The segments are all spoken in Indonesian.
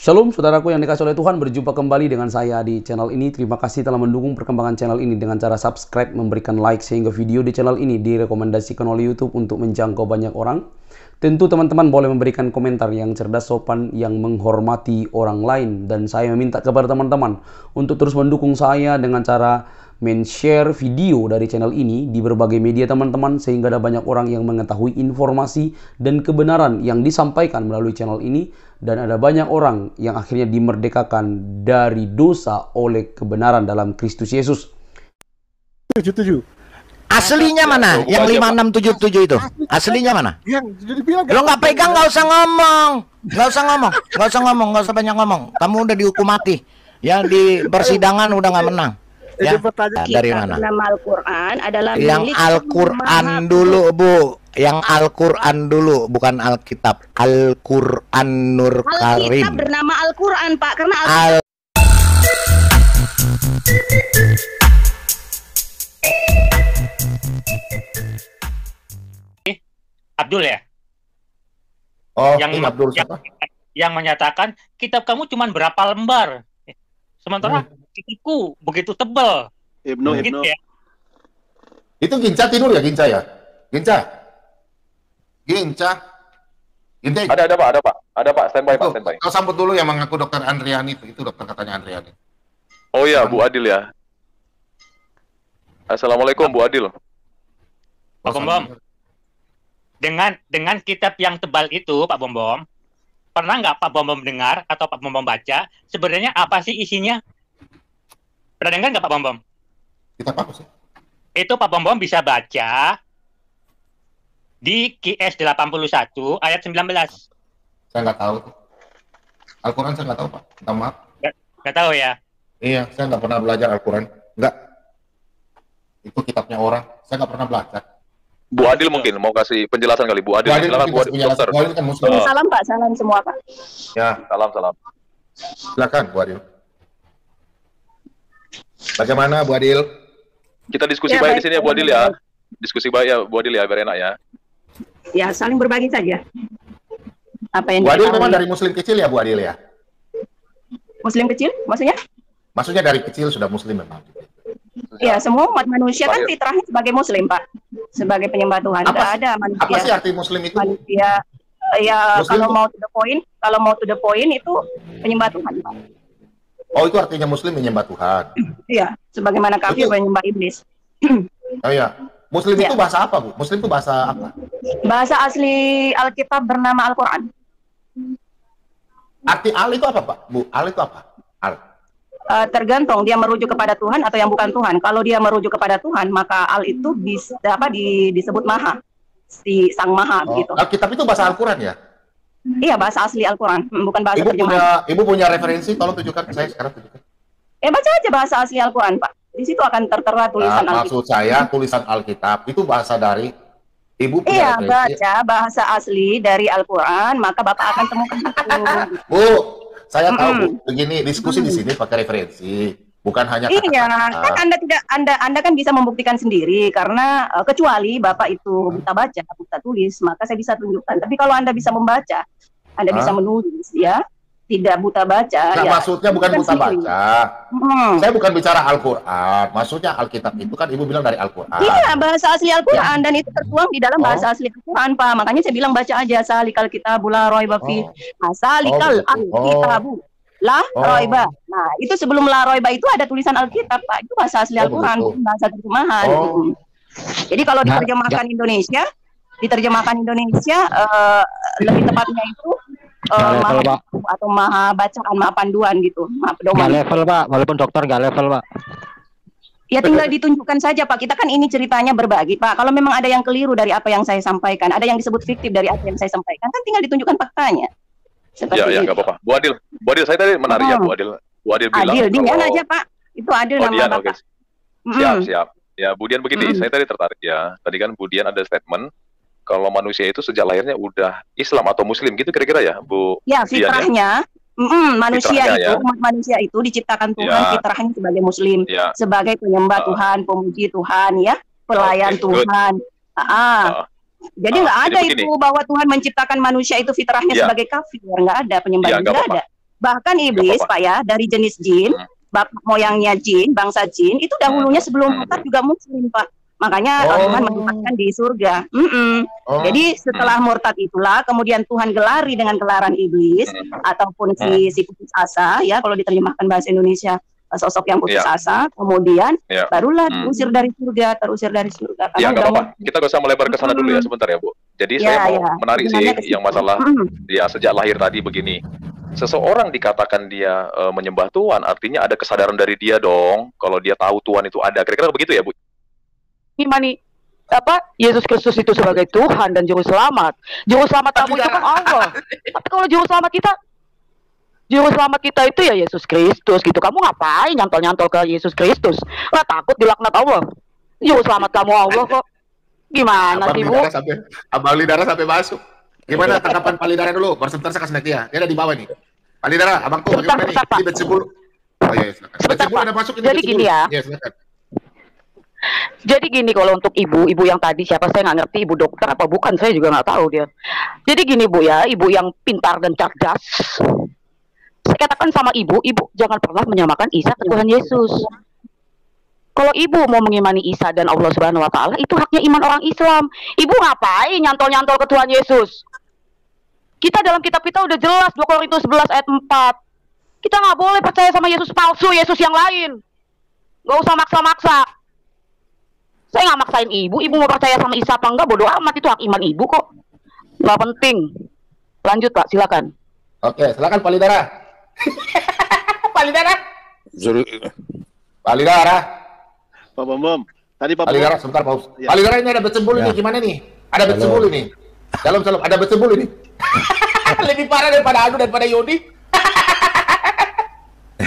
Shalom saudaraku yang dikasih oleh Tuhan, berjumpa kembali dengan saya di channel ini. Terima kasih telah mendukung perkembangan channel ini dengan cara subscribe, memberikan like, sehingga video di channel ini direkomendasikan oleh YouTube untuk menjangkau banyak orang. Tentu teman-teman boleh memberikan komentar yang cerdas, sopan, yang menghormati orang lain. Dan saya meminta kepada teman-teman untuk terus mendukung saya dengan cara men-share video dari channel ini di berbagai media teman-teman, sehingga ada banyak orang yang mengetahui informasi dan kebenaran yang disampaikan melalui channel ini, dan ada banyak orang yang akhirnya dimerdekakan dari dosa oleh kebenaran dalam Kristus Yesus. 77. Aslinya mana? Yang 5677 itu? Aslinya mana? Yang jadi bilang Lo nggak pegang, nggak usah ngomong, nggak usah ngomong, nggak usah ngomong, nggak usah banyak ngomong. Kamu udah dihukum mati. Ya di persidangan udah nggak menang. Ya, dari mana? Nama Al-Quran adalah yang Al-Quran dulu, Bu. Yang Al-Quran dulu, bukan Alkitab. Al-Quran Nur Karim. Alkitab bernama Al-Quran, Pak, karena Abdul ya? Oh, yang Abdul siapa? Yang menyatakan kitab kamu cuma berapa lembar, sementara kitabku begitu tebal. Ibnu. Ya? Itu Ginca tidur ya, Ginca ya? Ginca. Ada Pak, standby Pak, standby. Kau sambut dulu yang mengaku dokter Andriani itu dokter katanya Andriani. Oh iya, Bu Adil ya. Assalamualaikum Bu Adil. Pak Bom. Dengan kitab yang tebal itu, Pak Bom, pernah nggak Pak Bom dengar atau Pak Bom baca sebenarnya apa sih isinya? Pernah dengar nggak Pak Bom? Kitab apa sih? Itu Pak Bom bisa baca di QS 81 ayat 19. Saya nggak tahu. Al-Quran saya nggak tahu, Pak. Minta maaf. Nggak tahu ya? Iya, saya nggak pernah belajar Al-Quran. Nggak. Itu kitabnya orang. Saya nggak pernah belajar. Bu Adil mungkin mau kasih penjelasan kali. Bu Adil, silakan Bu Adil, dokter. Bu Adil kan muslim. salam Pak, salam semua Pak. Ya, Salam. silakan Bu Adil. Bagaimana Bu Adil? Kita diskusi Ya, baik baik, di sini ya Bu Adil ya. Diskusi baik ya Bu Adil ya, biar enak ya. Ya, saling berbagi saja. Apa yang Bu Adil diketahui. memang dari muslim kecil ya Bu Adil ya? Muslim kecil, maksudnya? Maksudnya dari kecil sudah muslim memang. Ya, semua umat manusia kan Baik. fitrahnya sebagai Muslim, Pak. Sebagai penyembah Tuhan. Tidak ada manusia. Apa sih arti muslim itu? Manusia, ya Muslim kalau itu- mau to the point itu penyembah Tuhan, Pak. Oh, itu artinya muslim menyembah Tuhan. Iya, sebagaimana kafir Itu- menyembah iblis. Oh iya. Muslim Ya. itu bahasa apa, Bu? Muslim itu bahasa apa? Bahasa asli Alkitab bernama Al-Quran. Arti al itu apa, Pak? Bu, al itu apa? Al. Tergantung dia merujuk kepada Tuhan atau yang bukan Tuhan. Kalau dia merujuk kepada Tuhan, maka al itu disebut maha, si sang maha Oh, begitu. Alkitab itu bahasa Al-Quran ya? Iya, bahasa asli Al-Quran, bukan bahasa terjemahan. Ibu punya referensi, tolong tunjukkan ke saya sekarang. Tunjukkan. Baca aja bahasa asli Al-Quran, Pak. Di situ akan tertera tulisan Nah, Alkitab. maksud saya tulisan Alkitab itu bahasa dari Ibu punya Iya, referensi. baca bahasa asli dari Al-Quran, maka Bapak akan temukan itu. Bu, saya tahu Bu, begini diskusi di sini pakai referensi, bukan hanya Iya, kata-kata. kan Anda kan bisa membuktikan sendiri karena kecuali Bapak itu buta baca, buta tulis, maka saya bisa tunjukkan. Tapi kalau Anda bisa membaca, Anda bisa menulis, ya, tidak buta baca. Nah, ya, maksudnya bukan tunjukkan buta sendiri. baca. Saya bukan bicara Al-Quran. Maksudnya Alkitab itu kan Ibu bilang dari Al-Quran. Iya, bahasa asli Al-Quran dan itu tertuang di dalam bahasa asli Al-Quran, Pak. Makanya saya bilang baca aja salikal kitabu la raiba fi. Salikal alkitabu la raiba. Nah, itu sebelum la raiba itu ada tulisan Alkitab, Pak. Itu bahasa asli Al-Quran, begitu. bukan bahasa terjemahan. Jadi kalau diterjemahkan Indonesia, lebih tepatnya itu maha atau maha bacaan, maha panduan gitu, maha pedoman. Nggak level Pak, walaupun dokter nggak level Pak. Ya tinggal ditunjukkan saja Pak. Kita kan ini ceritanya berbagi Pak. Kalau memang ada yang keliru dari apa yang saya sampaikan, ada yang disebut fiktif dari apa yang saya sampaikan, kan tinggal ditunjukkan faktanya. Seperti Ya, itu. nggak apa-apa. Bu Adil, saya tadi menarik ya Bu Adil. Bu Adil bilang Adil, Dian kalau- aja Pak. Itu Adil Oh, nama Dian, Bapak. oke. Siap. Ya, Bu Dian begini, saya tadi tertarik ya. Tadi kan Bu Dian ada statement kalau manusia itu sejak lahirnya udah Islam atau Muslim gitu kira-kira ya, Bu Ya, Dian ya? fitrahnya. Manusia Fitrahnya, itu, ya. umat manusia itu diciptakan Tuhan Ya. fitrahnya sebagai Muslim, Ya. sebagai penyembah Tuhan, pemuji Tuhan, ya, pelayan Oke, good. Tuhan. Jadi nggak jadi ada begini. itu bahwa Tuhan menciptakan manusia itu fitrahnya Ya. sebagai kafir, nggak ada penyembah Iya, itu, nggak nggak apa-apa. ada. Bahkan iblis, Pak ya, dari jenis jin, bapak moyangnya jin, bangsa jin, itu dahulunya sebelum murtad juga muslim, Pak. Makanya Tuhan menempatkan di surga. Jadi setelah murtad itulah, kemudian Tuhan gelari dengan gelaran iblis, ataupun si putus asa, ya kalau diterjemahkan bahasa Indonesia, sosok yang putus asa, kemudian barulah terusir dari surga. Ya, nggak apa-apa. Kita gak usah melebar ke sana dulu ya, sebentar ya, Bu. Jadi saya mau menarik sih yang masalah dia sejak lahir tadi begini. Seseorang dikatakan dia menyembah Tuhan, artinya ada kesadaran dari dia dong, kalau dia tahu Tuhan itu ada. Kira-kira begitu ya, Bu? Imani Yesus Kristus itu sebagai Tuhan dan Juru Selamat. Juru Selamat kamu itu kan Allah. Tapi kalau Juru Selamat kita itu ya Yesus Kristus gitu. Kamu ngapain nyantol-nyantol ke Yesus Kristus? Nggak takut dilaknat Allah? Juru Selamat kamu Allah kok. Gimana sih, Bu? Abang Lidara sampai masuk. Gimana tanggapan Pak Lidara dulu? Baru sebentar saya kasih naik dia. Dia ada di bawah nih. Pak Lidara, abang tuh bagaimana nih? Ini bed 10. Oh iya, silakan. Sebentar, Pak. Ada masuk ini. Jadi gini ya. Iya, silakan. Jadi gini, kalau untuk ibu yang tadi siapa saya nggak ngerti, ibu dokter apa bukan, saya juga nggak tahu dia. Jadi gini Bu ya, ibu yang pintar dan cerdas. Saya katakan sama ibu jangan pernah menyamakan Isa ke Tuhan Yesus. Kalau ibu mau mengimani Isa dan Allah Subhanahu Wa Taala, itu haknya iman orang Islam. Ibu ngapain nyantol-nyantol ke Tuhan Yesus? Kita dalam kitab kita udah jelas 2 Korintus 11 ayat 4. Kita nggak boleh percaya sama Yesus palsu, Yesus yang lain. Nggak usah maksa-maksa. Saya nggak maksain ibu mau percaya sama Isa apa enggak, bodoh amat, itu hak iman ibu kok. Nggak penting. Lanjut Pak, silakan. Oke, silakan Pak Lidara. Pak Lidara. Pak Lidara. Pak Bom. Tadi Pak Lidara, sebentar Pak. Pak Lidara, ini ada becembul ini, gimana nih? Ada becembul ini. Salam, ada becembul ini. Lebih parah daripada Anu daripada Yodi.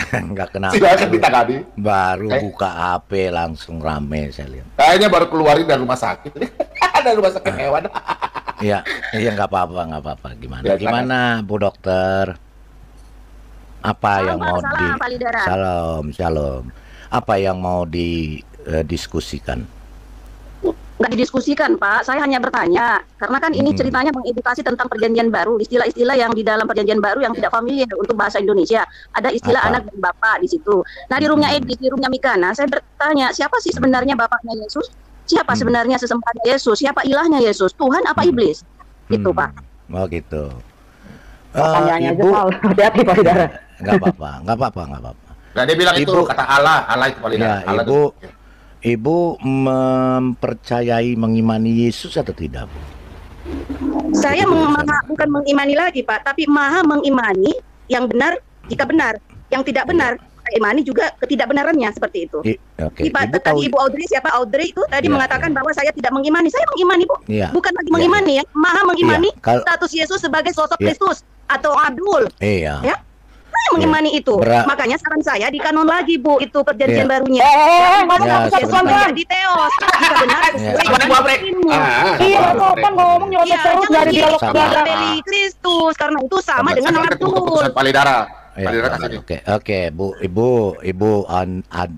Enggak kenapa. Silakan ditangani. Baru buka HP langsung rame saya lihat. Kayaknya baru keluarin dari rumah sakit. Dari rumah sakit hewan. Iya, nggak apa-apa. Gimana Bu Dokter? Apa yang mau Shalom. Apa yang mau didiskusikan? Nggak didiskusikan, Pak. Saya hanya bertanya, karena kan ini ceritanya mengedukasi tentang perjanjian baru, istilah-istilah yang di dalam perjanjian baru yang tidak familiar untuk bahasa Indonesia. Ada istilah anak dan bapak di situ. Nah, di roomnya Edi, di roomnya Mikana, saya bertanya, siapa sih sebenarnya bapaknya Yesus? Siapa sebenarnya sesembahannya Yesus? Siapa ilahnya Yesus? Tuhan apa iblis? Gitu, Pak. Oh gitu. Pertanyaannya Ibu, hati-hati Pak Lidara. Nggak apa-apa. Nah, dia bilang itu kata Allah itu Pak Lidara. Ya, Ibu mempercayai, mengimani Yesus atau tidak, Bu? Saya bukan mengimani lagi, Pak, tapi maha mengimani yang benar jika benar, yang tidak benar saya imani juga ketidakbenarannya, seperti itu. Oke. Tadi Ibu Audrey, siapa Audrey itu tadi mengatakan bahwa saya tidak mengimani. Saya mengimani, Bu. Bukan lagi mengimani ya, maha mengimani status Yesus sebagai sosok Kristus atau Abdul. Iya. Ya. Saya mengimani itu. Makanya saran saya di kanon lagi, Bu, itu perjanjian barunya. Di Teos. Jika benar ngomong terus dari dialog beli Kristus, karena itu sama dengan Abdul. Pak Lidara. Oke, Ibu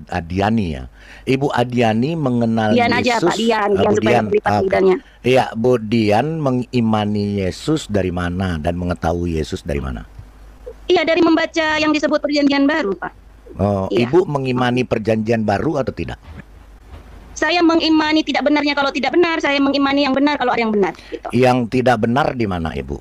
Adiani ya. Ibu Adiani mengenal Dian Yesus. Aja, Pak Dian supaya berlipat lidahnya. Iya, Bu Dian mengimani Yesus dari mana dan mengetahui Yesus dari mana? Iya, dari membaca yang disebut perjanjian baru, Pak. Oh, iya. Ibu mengimani perjanjian baru atau tidak? Saya mengimani tidak benarnya kalau tidak benar, saya mengimani yang benar kalau ada yang benar. Gitu. Yang tidak benar di mana, Ibu?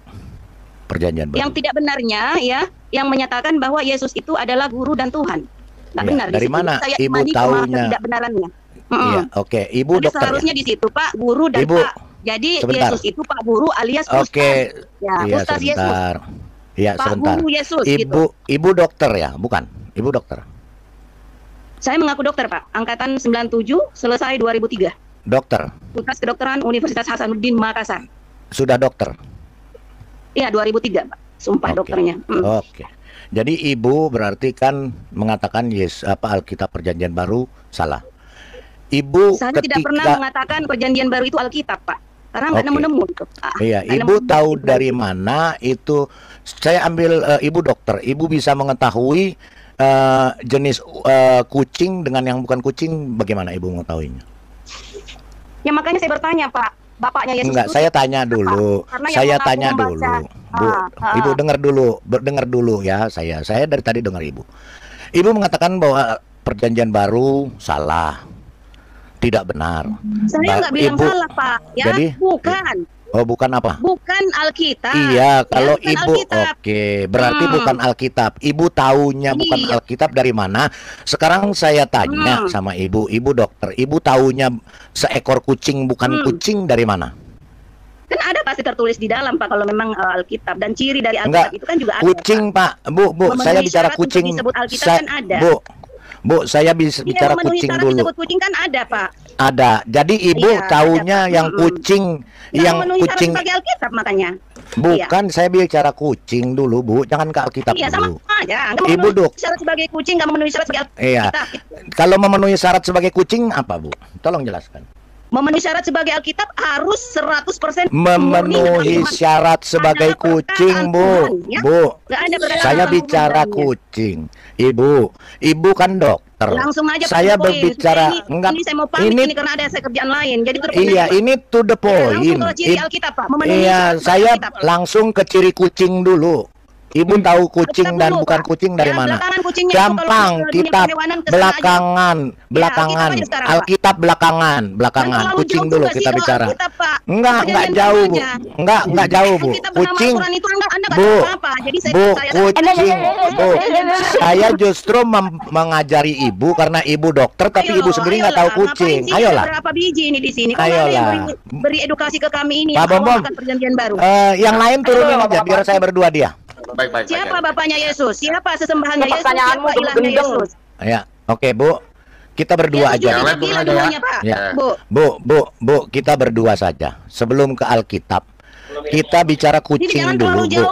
Perjanjian baru. Yang tidak benarnya, ya, yang menyatakan bahwa Yesus itu adalah guru dan Tuhan. Nggak benar. Dari mana saya Ibu tahunya? Tidak benarannya. Iya, oke. Ibu jadi dokter. Seharusnya di situ, Pak, guru dan Ibu, Pak. Jadi sebentar. Yesus itu Pak Guru alias Ustaz. Oke. Ya, iya, Ustaz sebentar. Yesus. Iya, Pak sebentar. Guru Yesus, Ibu dokter ya, bukan? Ibu dokter. Saya mengaku dokter, Pak. Angkatan 97, selesai 2003. Dokter. Fakultas Kedokteran Universitas Hasanuddin Makassar. Sudah dokter? Iya, 2003, Pak. Sumpah dokternya. Oke. Jadi Ibu berarti kan mengatakan Alkitab Perjanjian Baru salah. Ibu saya tidak pernah mengatakan Perjanjian Baru itu Alkitab, Pak. Karena nggak nemu-nemu. Iya, Ibu tahu dari mana itu? Saya ambil Ibu dokter. Ibu bisa mengetahui jenis kucing dengan yang bukan kucing. Bagaimana Ibu mengetahuinya? Ya makanya saya bertanya, Pak. Bapaknya Yesus. Enggak, saya tanya dulu. Saya tanya dulu. Ibu dengar dulu ya saya dari tadi dengar Ibu. Ibu mengatakan bahwa perjanjian baru salah, tidak benar. Saya nggak bilang salah Pak, ya jadi, bukan. Oh bukan apa? Bukan Alkitab. Iya, kalau bukan Ibu oke, berarti bukan Alkitab. Ibu taunya bukan Alkitab dari mana? Sekarang saya tanya sama Ibu dokter, Ibu taunya seekor kucing bukan kucing dari mana? Kan ada pasti tertulis di dalam Pak kalau memang Alkitab, dan ciri dari Alkitab itu kan juga ada. Kucing Pak, Bu, saya bicara kucing. Disebut Alkitab kan ada. Bu, saya bicara kucing dulu. Disebut kucing kan ada Pak. Ada. Jadi Ibu taunya yang kucing, yang kucing sebagai Alkitab makanya. Bukan, saya bicara kucing dulu, Bu. Jangan ke Alkitab dulu. Sama aja. Ibu syarat sebagai kucing, nggak memenuhi syarat sebagai Alkitab. Iya. Kalau memenuhi syarat sebagai kucing apa, Bu? Tolong jelaskan. Memenuhi syarat sebagai Alkitab harus 100% memenuhi syarat sebagai kucing, Bu. Bu, saya bicara kucing. Ibu kan dokter. Langsung aja saya berbicara ini saya mau pamit ini karena ada saya kerjaan lain. Jadi iya, ini to the point. Iya, saya langsung ke ciri kucing dulu. Ibu tahu kucing dan bukan kucing dari mana? Gampang, kitab belakangan. Alkitab belakangan. Kucing dulu kita bicara. Enggak jauh, Bu. Enggak jauh, Bu. Kucing. Bu, kucing. Bu, saya justru mengajari Ibu karena Ibu dokter tapi Ibu sendiri nggak tahu kucing. Ayolah. Berapa biji ini di sini? Ayolah. Beri edukasi ke kami ini. Pak Bom, perjanjian baru. Yang lain turunin aja biar saya berdua dia. Baik. Siapa bapaknya Yesus? Siapa sesembahannya Yesus? Siapa ilahnya Yesus? Ya, oke Bu, kita berdua aja. Bu, kita berdua saja. Sebelum ke Alkitab, kita bicara kucing dulu, Bu.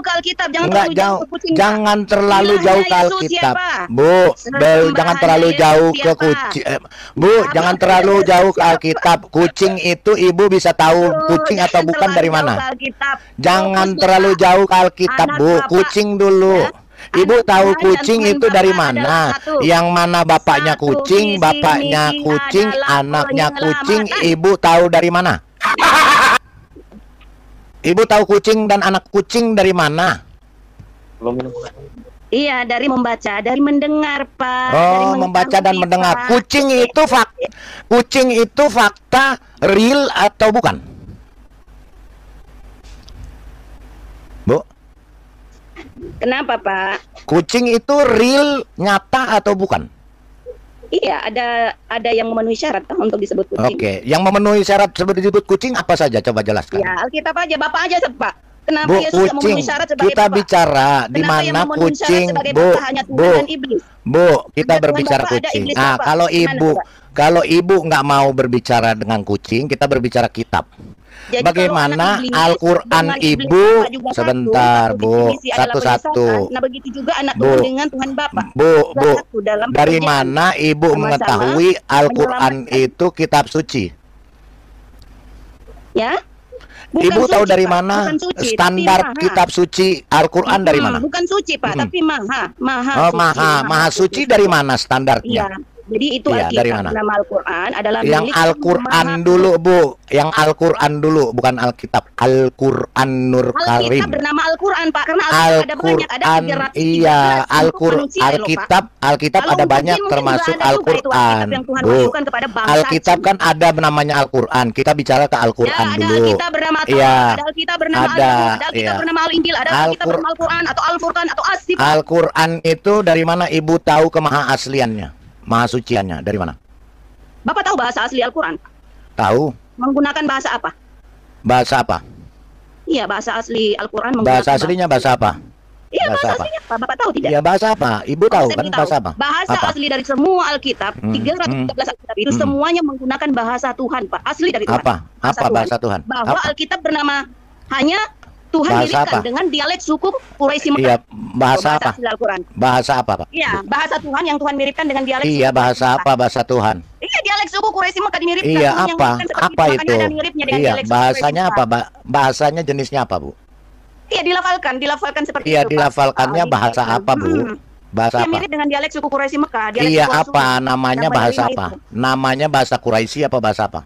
Jangan terlalu jauh ke Alkitab, Bu. Jangan terlalu jauh ke kucing, Bu. Jangan terlalu jauh ke Alkitab. Kucing itu Ibu bisa tahu kucing atau bukan dari mana. Jangan terlalu jauh ke Alkitab, Bu. Kucing dulu. Ibu tahu kucing itu dari mana? Yang mana bapaknya kucing, anaknya kucing. Ibu tahu dari mana? Ibu tahu kucing dan anak kucing dari mana? Iya, dari membaca, dari mendengar, Pak. Oh, membaca dan mendengar. Kucing itu fakta real atau bukan? Bu? Kenapa, Pak? Kucing itu real, nyata atau bukan? Iya, ada yang memenuhi syarat untuk disebut kucing. Oke, yang memenuhi syarat disebut kucing apa saja? Coba jelaskan. Ya, Alkitab aja, Bapak aja, Pak. Kenapa Bu, Yesus memenuhi syarat sebagai kita Bapak? bicara di mana kucing, Bu, kita berbicara kucing. Nah, kalau Ibu nggak mau berbicara dengan kucing, kita berbicara kitab. Jadi bagaimana Al-Quran Ibu sebentar Bu, satu-satu. Nah begitu juga anak Tuhan dengan Tuhan Bapa. Bu, dari mana Ibu mengetahui Al-Quran itu kitab suci? Ya? Ibu tahu dari mana standar kitab suci Al-Quran dari mana? Bukan suci Pak, tapi maha. Maha suci dari mana standarnya? Iya. Jadi itu Alkitab, nama Al-Quran adalah yang Al-Quran dulu, Bu. Yang Al-Quran dulu, bukan Alkitab. Al-Quran Nur Karim. Alkitab bernama Al-Quran, Pak, karena ada banyak, ada 300. Iya, Alkitab ada banyak termasuk Al-Quran. Bu, Alkitab kan ada namanya Al-Quran. Kita bicara ke Al-Quran dulu. Ada Alkitab bernama Taurat, ada Alkitab bernama Al-Quran, ada Alkitab bernama Al-Injil, ada Alkitab bernama Al-Quran atau Al-Furqan atau As-Sifat. Al-Quran itu dari mana Ibu tahu kemaha asliannya? Maha suciannya dari mana? Bapak tahu bahasa asli Al-Quran? Tahu. Menggunakan bahasa apa? Bahasa apa? Iya, bahasa asli Al-Quran. Bahasa aslinya bahasa apa? Iya, bahasa aslinya apa? Bapak tahu tidak? Iya, bahasa apa? Ibu tahu kan bahasa apa? Bahasa asli dari semua Alkitab, 313 Alkitab itu semuanya menggunakan bahasa Tuhan, Pak. Asli dari Tuhan. Apa bahasa Tuhan? Bahwa Alkitab bernama hanya Tuhan dirikan dengan dialek suku Quraisy Mekah. Iya, bahasa apa? Bahasa apa, Pak? Iya, bahasa Tuhan yang Tuhan miripkan dengan dialek. Iya, bahasa apa bahasa Tuhan? Iya, dialek suku Quraisy Mekah dimiripkan. Iya, apa itu? Iya, bahasanya apa? Bahasanya jenisnya apa, Bu? Iya, dilafalkan seperti itu. Iya, dilafalkannya bahasa apa, Bu? Bahasa apa? Mirip dengan dialek suku Quraisy Mekah. Iya, apa namanya bahasa apa? Namanya bahasa Quraisy apa bahasa apa?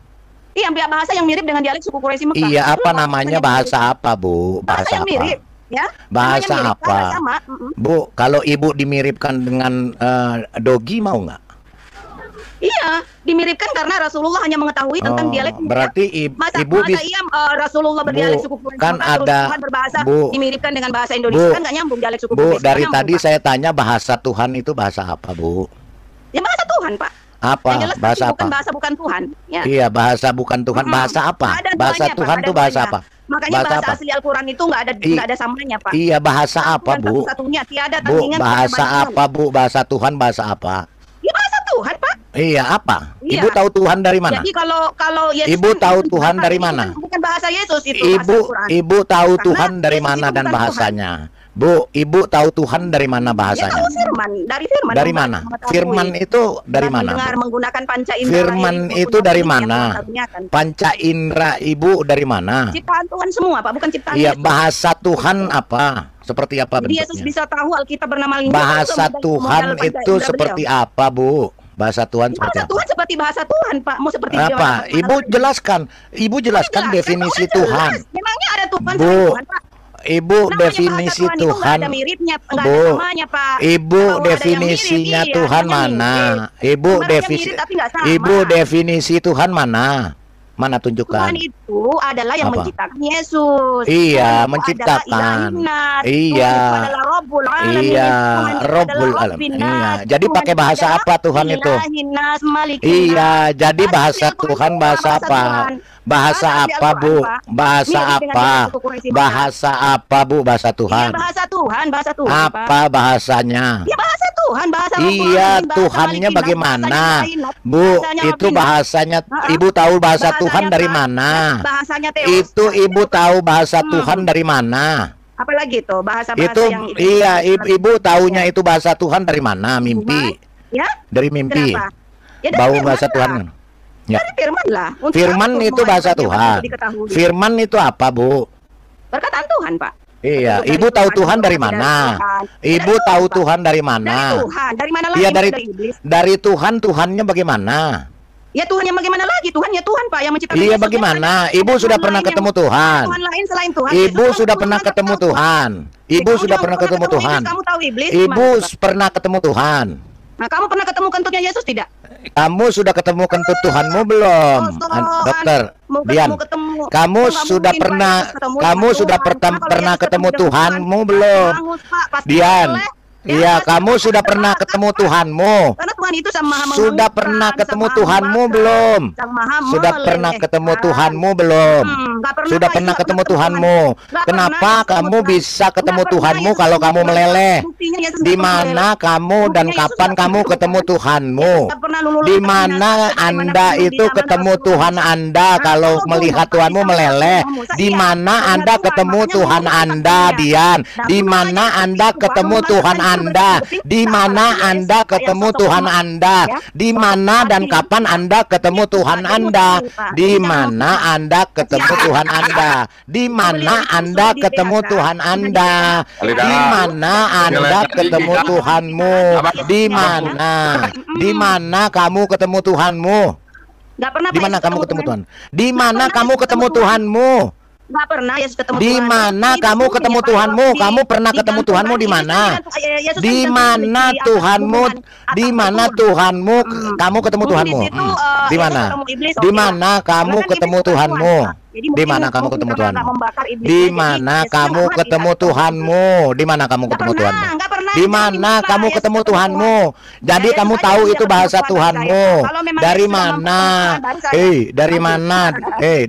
Iya, bahasa yang mirip dengan dialek suku Quraisy Mekah. Iya, apa namanya bahasa apa, Bu? Bahasa yang mirip. Ya. Bahasa Namanya mirip, apa? sama. Bu, kalau ibu dimiripkan dengan Dogi mau nggak? Iya, dimiripkan karena Rasulullah hanya mengetahui tentang dialek. Berarti ibu bisa. Iya, Rasulullah berdialek suku Quraisy. Kan ada berbahasa Bu, dimiripkan dengan bahasa Indonesia, kan nggak nyambung dialek suku Bu, Quraisy. dari tadi saya tanya bahasa Tuhan itu bahasa apa, Bu? Ya bahasa Tuhan, Pak. Apa? Yang jelas Bahasa bukan apa? bahasa bukan Tuhan. Ya. Iya, bahasa bukan Tuhan. Bahasa apa? Ada Bahasa duanya, Tuhan Pak, itu ada bahasa duanya. apa? Makanya Bahasa bahasa apa? asli Al-Quran itu nggak ada samanya, Pak. Iya, bahasa apa, Tuhan Bu? satu-satunya, tiada Bu, tandingan. bahasa apa, Bu? Bahasa Tuhan bahasa apa? Ya bahasa Tuhan, Pak. Iya, apa? Iya. Ibu tahu Tuhan dari mana? Jadi kalau Yesus Ibu kan tahu bukan Tuhan bahasa, dari itu mana? Bukan bahasa Yesus itu, Ibu, bahasa Al-Quran. Ibu tahu Karena Tuhan dari Yesus mana itu dan bukan bahasanya? Bu, Ibu tahu Tuhan dari mana Ya bahasanya? tahu firman, dari firman. Dari mana? mengetahui. Firman itu dari Dan mana? mendengar Bu? menggunakan panca indera. Firman itu dari mana? Panca indera Ibu dari mana? Ciptaan Tuhan semua, Pak, bukan ciptaan Iya, Yesus. bahasa Tuhan apa? Seperti apa Jadi Yesus bentuknya? bisa tahu Alkitab bernama Injil. Bahasa Itu Tuhan modal panca itu indera seperti beliau. apa, Bu? Bahasa Tuhan seperti Bahasa apa? Tuhan seperti bahasa Tuhan, Pak. Mau seperti dia Apa? bahasa Ibu Tuhan. jelaskan. Ibu jelaskan definisi Tuhan Tuhan. jelas. Memangnya ada Tuhan Bu, selain Tuhan, Pak? Ibu Namanya definisi bahasa Tuhan itu nggak Tuhan. ada miripnya, nggak Bu, ada samanya, Pak. Ibu Kalau ada yang definisinya mirip, iya, Tuhan namanya mana? mirip. Ibu Sebenarnya definisi mirip tapi nggak sama. Ibu definisi Tuhan mana? Mana tunjukkan? Tuhan itu adalah yang Apa? menciptakan Yesus. Iya, Tuhan itu menciptakan. adalah Ilahinnas. Iya. Tuhan itu adalah Rabbul Alamin. Iya, Tuhan itu Rabbul adalah Alamin. Rabbinnas. Iya. Jadi Tuhan pakai itu bahasa adalah apa Tuhan itu? Ilahinnas, Malikinnas. Iya, jadi Bahasa bahasa Al-Quran Tuhan semua, bahasa apa? Tuhan. Bahasa asli apa, Al-Quran, Bu? Pak. Bahasa Mirip dengan apa? bahasa suku Quraisy, Pak. Bahasa apa, Bu? Bahasa Iya, Tuhan. bahasa Tuhan, bahasa Tuhan, Pak. Apa bahasanya? Ya bahasa Tuhan, bahasa Al-Quran, Iya, bahasa Tuhannya Malikinnas, bagaimana? bahasanya Ilahinnas, Bu, bahasanya itu Rabbinnas. bahasanya Ibu tahu bahasa Bahasanya Tuhan dari Pak. mana? Bahasanya Theos. Itu Ibu tahu bahasa Tuhan dari mana? Apalagi itu bahasa-bahasa Itu yang iya, Ibu taunya itu bahasa Tuhan dari mana? Mimpi. Ya? Dari mimpi. Kenapa? Ya, dari Bau firman bahasa lah. Tuhan. Ya. Dari firman lah. Untuk Firman apa itu semua bahasa yang Tuhan. diketahui? Firman itu apa, Bu? Perkataan Tuhan, Pak. Iya, Dari Ibu tahu Tuhan dari Tuhan, mana? Tuhan. Ibu Dari tahu Tuhan, Pak. Tuhan dari Dari mana? Tuhan. Dari mana lagi? Iya, dari iblis. dari Tuhan, Tuhannya bagaimana? Ya Tuhan yang bagaimana lagi? Tuhan ya Tuhan, Pak, yang menciptakan Iya, Yesus. bagaimana? Ada Ibu Tuhan sudah pernah lain ketemu yang- Tuhan. Tuhan lain selain Tuhan. Ibu Yesus, sudah kamu pernah ketemu tahu. Tuhan. Ibu Kamu sudah tahu, pernah ketemu Tuhan. Kamu tahu iblis? Ibu gimana, Pak? pernah ketemu Tuhan. Nah, kamu pernah ketemu kentutnya Yesus tidak? Kamu sudah ketemu kentut Tuhanmu belum, Dokter Mau Dian? ketemu. Kamu Oh, nggak sudah mungkin, Pak, pernah, Yesus ketemu kamu dengan sudah Tuhan. Kalau pernah Yesus ketemu dengan Tuhanmu Tuhan, belum, hangus, Pak, pasti Dian? boleh. Ya, Iya, pasti kamu boleh. sudah pernah ketemu Tuhanmu. Karena Tuhan itu Sang Maha Sudah menghanguskan, pernah ketemu Sang Maha Tuhanmu membakar, belum? Sang Maha Sudah pernah melelehkan. ketemu Tuhanmu belum? Nggak pernah, Sudah Pak, pernah Yesus ketemu nggak Tuhanmu? Nggak Kenapa pernah Yesus kamu ketemu Tuhan. bisa ketemu Nggak pernah Tuhanmu Yesus kalau ketemu kamu Tuhan. meleleh? Buktinya Yesus Di nggak pernah mana meleleh. kamu dan Buktinya Yesus kapan nggak kamu pernah ketemu Tuhan. Tuhanmu? Nggak pernah lulu Di lalu mana bagaimana Anda kamu itu di zaman ketemu Rasul. Tuhan Anda kalau Kalau melihat Tuhan Tuhanmu sama meleleh? Musa, Di iya. mana Melihat Anda Tuhan, ketemu makanya Tuhan Musa Anda, katanya. Dian? Nah, Di Tuhan mana hanya Anda begitu, ketemu baru Tuhan Musa Anda? begitu, Di begitu, mana Yesus Anda Pak, yang ketemu sosok Tuhan umat, Anda? ya. Di mana dan kapan Anda ketemu Tuhan Anda? Di mana Anda ketemu Tuhan Anda? Di mana Anda ketemu Tuhan Anda? Di mana Anda ketemu Tuhanmu? Di mana? Di mana kamu ketemu Tuhanmu? Nggak pernah Di Pak, mana Yesus kamu ketemu ketemu Tuhan. Tuhan? Di mana kamu ketemu Tuhanmu? Nggak pernah Yesus ketemu Di Tuhan. mana Itu kamu buktinya, ketemu Pak, Tuhanmu? di- Kamu pernah ketemu digantungkan Tuhanmu di Yesus mana? Yesus Di digantungkan mana di atas Tuhanmu? gunungan, Di atas mana gunung. Tuhanmu? Kamu ketemu Mungkin Tuhanmu? di situ, Di Yesus mana? ketemu iblis, Di oke mana lah. kamu Karena kan ketemu iblis bukan Tuhanmu? Tuhan, Pak. Jadi Di mungkin- mana kamu mungkin ketemu karena Tuhanmu? nggak membakar iblisnya, Di jadi mana Yesus kamu nggak mati ketemu di atas Tuhanmu? Di mana kamu Nggak ketemu pernah, Tuhanmu? nggak pernah. Di Jadi mana pernah kamu Yesus ketemu ketemu Tuhanmu? Jadi Yesus kamu aja tahu yang itu bisa bahasa ketemu Tuhan Tuhanmu. saya. Kalau memang Dari Yesus sudah mana? mempertemukan, baru saya. Dari mana?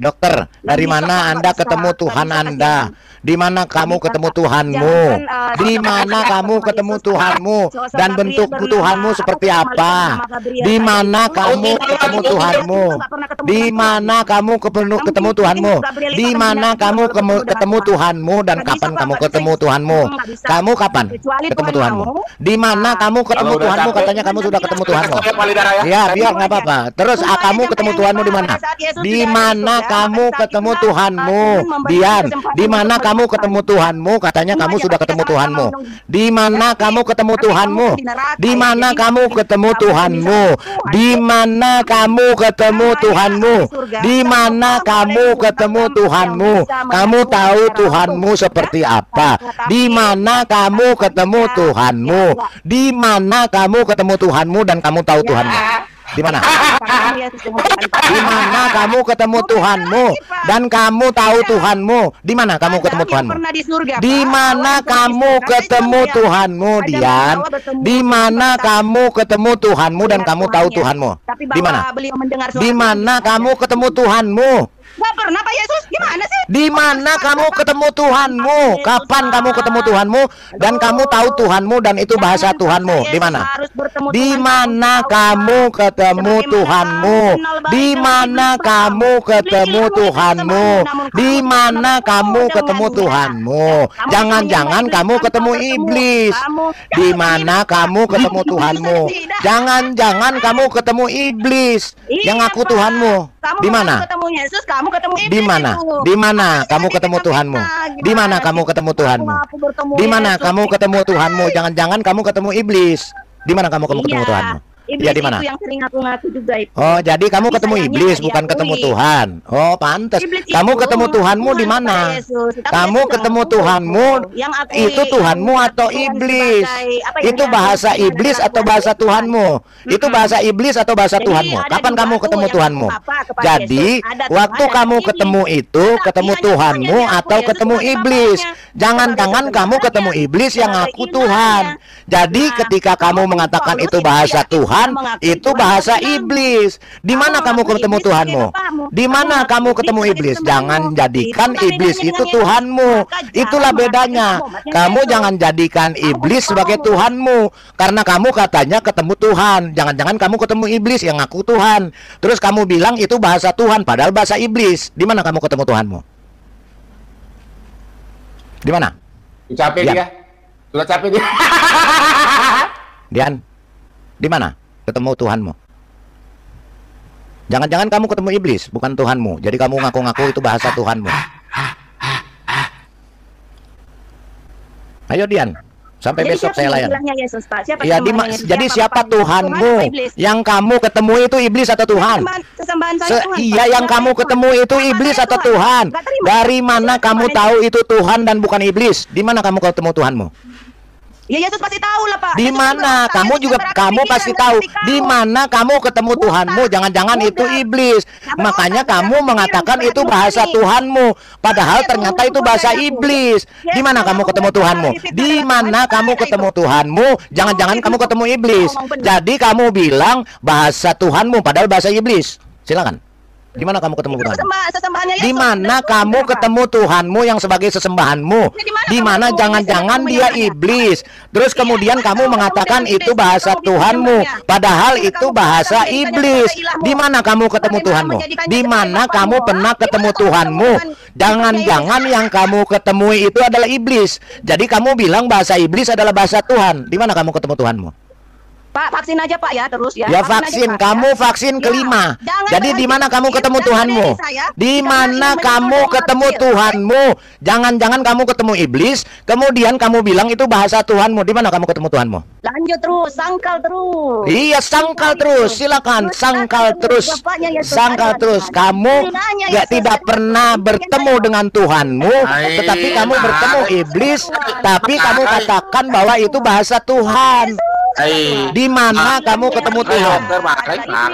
Dokter, dari bisa, mana Pak, Anda bisa. ketemu Nggak Tuhan bisa, Anda? Di mana kamu bisa, ketemu Pak. Tuhanmu? Jangan, Di kita mana percaya kamu sama ketemu Yesus, Pak. Tuhanmu? Sosok Dan Gabriel bentuk bernama- Tuhanmu seperti apa, apa? malaikat bernama Gabriel Di tadi mana itu. kamu ketemu Tuhanmu? Nggak pernah ketemu Di dengan mana Tuhan. kamu ketemu Tuhanmu? Gabriel itu Di akan mana bilang, kamu "Nggak ketemu ketemu dengan Tuhanmu dan Nggak bisa, kapan Pak, kamu nggak bisa. ketemu Tuhanmu? Nggak bisa. Kamu kapan Kecuali ketemu Tuhan Tuhanmu? mau. Di mana kamu ketemu Kalau udah Tuhanmu? capek, Katanya kamu sudah ketemu Tuhanmu. Saya Palidara ya. Ya, biar nggak apa-apa. Terus Tunggu aja kamu sampai ketemu yang Tuhanmu di depan. mana? Pada saat Yesus Di tidak ada mana itu, ya. kamu Pada saat ketemu itulah, Tuhanmu? Tuhan memberi Dian, kesempatan di mana untuk kamu kamu ketemu Tuhanmu? Katanya kamu sudah ketemu Tuhanmu. Di mana kamu ketemu Tuhanmu? Di mana kamu ketemu Tuhanmu? Di mana kamu ketemu Tuhanmu? Di mana kamu ketemu Tuhanmu? Kamu tahu Tuhanmu seperti apa? Di mana kamu ketemu Tuhanmu? Di mana kamu ketemu Tuhanmu dan kamu tahu Tuhanmu? Di mana? Di mana kamu ketemu Tuhanmu dan kamu tahu Tuhanmu? Di mana kamu ketemu Tuhanmu? Di mana kamu ketemu Tuhanmu, Dian? Di mana kamu ketemu Tuhanmu dan kamu tahu Tuhanmu? Di mana? Di mana kamu ketemu Tuhanmu? Gak pernah Pak Yesus, gimana sih? Di mana kamu ketemu Tuhanmu? Kapan kamu ketemu Tuhanmu dan kamu tahu Tuhanmu dan itu bahasa Tuhanmu? Di mana? Di mana kamu ketemu Tuhanmu? Di mana kamu ketemu Tuhanmu? Di mana kamu ketemu Tuhanmu? Jangan-jangan kamu ketemu iblis. Di mana kamu ketemu Tuhanmu? Jangan-jangan kamu ketemu iblis yang ngaku Tuhanmu. Di mana? Di mana? Di mana kamu ketemu Tuhanmu? Di mana kamu ketemu Tuhanmu? Di mana kamu ketemu Tuhanmu? Jangan-jangan kamu ketemu iblis. Di mana kamu ketemu Tuhanmu? Iblis di mana? itu yang sering ngaku-ngaku juga itu. Oh, jadi kamu ketemu iblis bukan ketemu Tuhan. Oh, pantas. Kamu ketemu Tuhanmu di mana? Kamu ketemu Tuhanmu itu Tuhanmu atau iblis? Itu bahasa iblis atau bahasa Tuhanmu? Itu bahasa iblis atau bahasa Tuhanmu? Kapan kamu ketemu Tuhanmu? Jadi, waktu kamu ketemu itu ketemu Tuhanmu atau ketemu iblis? Jangan-jangan kamu ketemu iblis yang ngaku Tuhan. Jadi, ketika kamu mengatakan itu bahasa Tuhan, itu bahasa iblis. Di mana kamu ketemu Tuhanmu? Di mana kamu ketemu iblis? Jangan jadikan iblis itu Tuhanmu. Itulah bedanya. Kamu jangan jadikan iblis sebagai Tuhanmu, karena kamu katanya ketemu Tuhan. Jangan-jangan kamu ketemu iblis yang ngaku Tuhan. Terus kamu bilang itu bahasa Tuhan, padahal bahasa iblis. Di mana kamu ketemu Tuhanmu? Di mana? Capek dia. Sudah capek dia. Dian, di mana ketemu Tuhanmu? Jangan-jangan kamu ketemu iblis, bukan Tuhanmu. Jadi kamu ngaku-ngaku itu bahasa Tuhanmu. Ayo Dian, sampai Jadi besok saya layan. Yesus, Pak? Siapa Ya, jadi siapa Tuhanmu? Yang kamu ketemu itu iblis atau Tuhan? Iya, yang kamu ketemu itu iblis atau Tuhan? Dari mana kamu tahu itu Tuhan dan bukan iblis? Di mana kamu ketemu Tuhanmu? Ya Yesus pasti tahu lah Pak. Di mana? Kamu juga kamu pasti tahu. Di mana kamu ketemu Tuhanmu? Jangan-jangan itu iblis. Makanya kamu mengatakan itu bahasa Tuhanmu, padahal ternyata itu bahasa iblis. Di mana kamu ketemu Tuhanmu? Di mana kamu ketemu Tuhanmu? Jangan-jangan kamu ketemu iblis. Jadi kamu bilang bahasa Tuhanmu, padahal bahasa iblis. Silakan. Di mana kamu ketemu Tuhan? Di mana kamu ketemu Tuhanmu yang sebagai sesembahanmu? Di mana? Jangan-jangan dia iblis. Terus kemudian kamu mengatakan itu bahasa Tuhanmu, padahal itu bahasa iblis. Di mana kamu ketemu Tuhanmu? Di mana kamu pernah ketemu Tuhanmu? Jangan-jangan yang kamu ketemu itu adalah iblis. Jadi kamu bilang bahasa iblis adalah bahasa Tuhan. Di mana kamu ketemu Tuhanmu? Pak, vaksin aja Pak ya terus ya. Ya vaksin, kamu vaksin kelima. Jadi di mana kamu ketemu Tuhanmu? Di mana kamu ketemu Tuhanmu? Jangan-jangan kamu ketemu iblis, kemudian kamu bilang itu bahasa Tuhanmu. Di mana kamu ketemu Tuhanmu? Lanjut terus, sangkal terus. Iya, sangkal terus. Silakan, sangkal terus. Sangkal terus. Kamu tidak pernah bertemu dengan Tuhanmu, tetapi kamu bertemu iblis, tapi kamu katakan bahwa itu bahasa Tuhan. Di mana kamu ketemu Tuhan?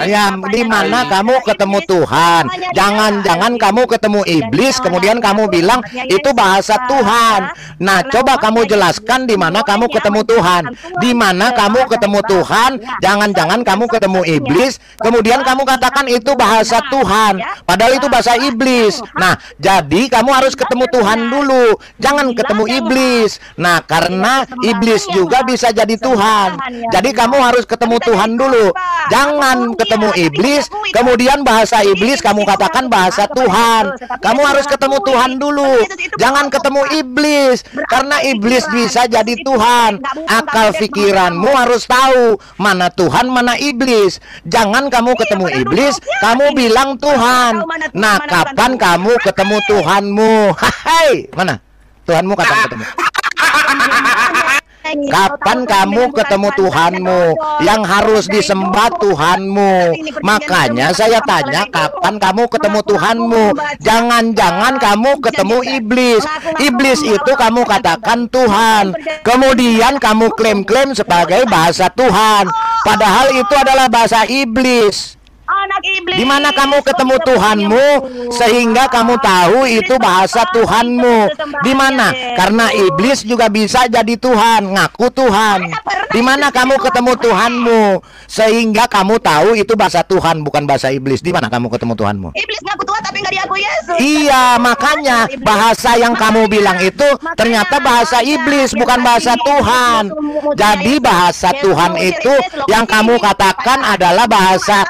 Ya, di mana kamu ketemu Tuhan? Jangan-jangan kamu ketemu iblis, kemudian kamu bilang itu bahasa Tuhan. Nah, coba kamu jelaskan di mana kamu ketemu Tuhan. Di mana kamu ketemu Tuhan? Jangan-jangan kamu ketemu iblis, kemudian kamu katakan itu bahasa Tuhan, padahal itu bahasa iblis. Nah, jadi kamu harus ketemu Tuhan dulu, jangan ketemu iblis. Nah, karena iblis juga bisa jadi Tuhan. Jadi kamu harus ketemu Tuhan dulu. Jangan ketemu iblis, kemudian bahasa iblis kamu katakan bahasa Tuhan. Kamu harus ketemu Tuhan dulu. Jangan ketemu iblis, karena iblis bisa jadi Tuhan. Akal pikiranmu harus tahu mana Tuhan, mana iblis. Jangan kamu ketemu iblis, kamu bilang Tuhan. Nah, kapan kamu ketemu Tuhanmu? Hai, mana? Tuhanmu kapan ketemu? Kapan kamu ketemu Tuhanmu? Yang harus disembah Tuhanmu. Makanya saya tanya, kapan kamu ketemu Tuhanmu? Jangan-jangan kamu ketemu iblis. Iblis itu kamu katakan Tuhan, kemudian kamu klaim-klaim sebagai bahasa Tuhan, padahal itu adalah bahasa iblis. Anak iblis. Di mana kamu ketemu Tuhanmu sehingga kamu tahu itu bahasa Tuhanmu? Di mana? Karena iblis juga bisa jadi Tuhan, ngaku Tuhan. Di mana kamu ketemu Tuhanmu sehingga kamu tahu itu bahasa Tuhan, bukan bahasa iblis? Di mana kamu ketemu Tuhanmu? Iblis ngaku Tuhan tapi nggak diakui Yesus. Iya, makanya bahasa yang kamu bilang itu ternyata bahasa iblis, bukan bahasa Tuhan. Jadi bahasa Tuhan itu yang kamu katakan adalah bahasa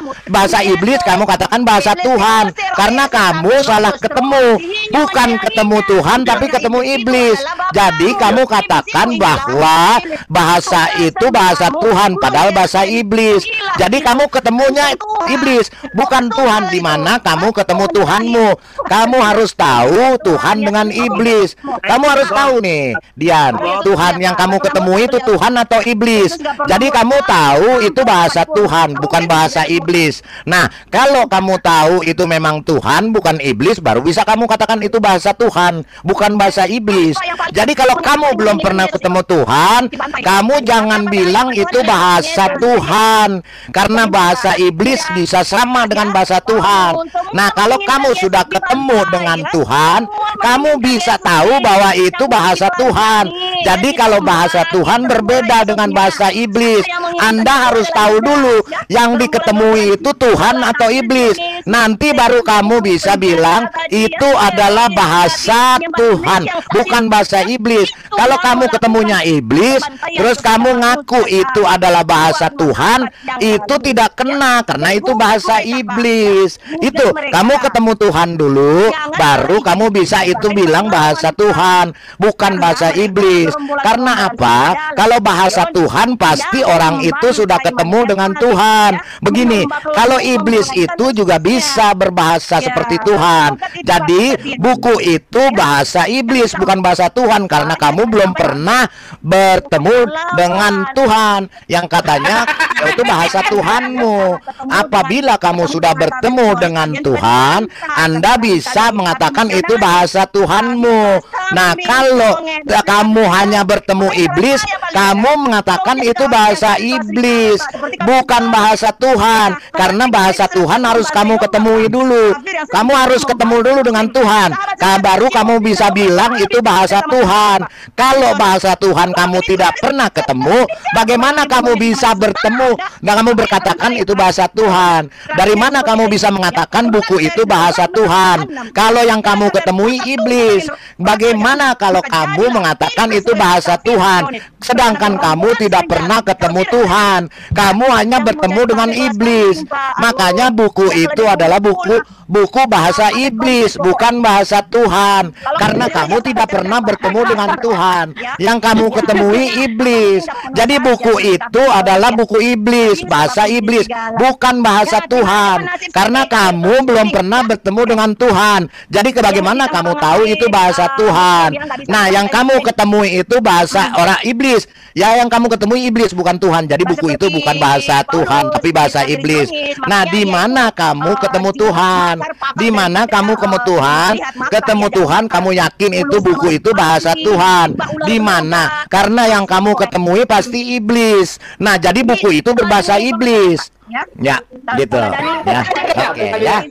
iblis, kamu katakan bahasa Tuhan karena kamu salah ketemu, bukan ketemu Tuhan tapi ketemu iblis. Jadi kamu katakan bahwa bahasa itu bahasa Tuhan padahal bahasa iblis. Jadi kamu ketemunya iblis, bukan Tuhan. Di mana kamu ketemu Tuhanmu? Kamu harus tahu Tuhan dengan iblis. Kamu harus tahu nih, Dian, Tuhan yang kamu ketemu itu Tuhan atau iblis. Jadi kamu tahu itu bahasa Tuhan, bukan bahasa iblis. Nah, kalau kamu tahu itu memang Tuhan bukan iblis, baru bisa kamu katakan itu bahasa Tuhan, bukan bahasa iblis. Jadi kalau kamu belum pernah ketemu Tuhan, kamu jangan bilang itu bahasa Tuhan, karena bahasa iblis bisa sama dengan bahasa Tuhan. Nah, kalau kamu sudah ketemu dengan Tuhan, kamu bisa tahu bahwa itu bahasa Tuhan. Jadi kalau bahasa Tuhan berbeda dengan bahasa iblis. Anda harus tahu dulu yang diketemui itu Tuhan atau iblis. Nanti baru kamu bisa bilang itu adalah bahasa Tuhan, bukan bahasa iblis. Kalau kamu ketemunya iblis, terus kamu ngaku itu adalah bahasa Tuhan, itu tidak kena karena itu bahasa iblis. Itu kamu ketemu Tuhan dulu, baru kamu bisa itu bilang bahasa Tuhan, bukan bahasa iblis. Karena apa? Kalau bahasa Tuhan pasti orang itu sudah ketemu dengan Tuhan. Begini, kalau iblis itu juga bisa berbahasa seperti Tuhan. Jadi buku itu bahasa iblis, bukan bahasa Tuhan, karena kamu belum pernah bertemu dengan Tuhan yang katanya itu bahasa Tuhanmu. Apabila kamu sudah bertemu dengan Tuhan, Anda bisa mengatakan itu bahasa Tuhanmu. Nah, kalau kamu hanya bertemu iblis, kamu mengatakan itu bahasa iblis, bukan bahasa Tuhan. Karena bahasa Tuhan harus kamu ketemui dulu. Kamu harus ketemu dulu dengan Tuhan, baru kamu bisa bilang itu bahasa Tuhan. Kalau bahasa Tuhan kamu tidak pernah ketemu, bagaimana kamu bisa bertemu dan kamu berkatakan itu bahasa Tuhan? Dari mana kamu bisa mengatakan buku itu bahasa Tuhan kalau yang kamu ketemui iblis? Bagaimana kalau kamu mengatakan itu bahasa Tuhan sedangkan kamu tidak pernah ketemu Tuhan? Kamu hanya bertemu dengan iblis. Makanya buku itu adalah buku bahasa iblis, bukan bahasa Tuhan, karena kamu tidak pernah bertemu dengan Tuhan. Yang kamu ketemui iblis. Jadi buku itu adalah buku iblis, bahasa iblis, bukan bahasa Tuhan, karena kamu belum pernah bertemu dengan Tuhan. Jadi bagaimana kamu tahu itu bahasa Tuhan? Nah, yang kamu ketemui itu bahasa orang iblis. Ya, yang kamu ketemui iblis, bukan Tuhan. Jadi buku itu bukan bahasa Tuhan tapi bahasa iblis. Nah, di mana kamu ketemu Tuhan? Di mana kamu ketemu Tuhan? Ketemu Tuhan, kamu yakin itu buku itu bahasa Tuhan? Di mana? Karena yang kamu ketemui pasti iblis. Nah, jadi buku itu berbahasa iblis. Ya, gitu. Ya, oke ya.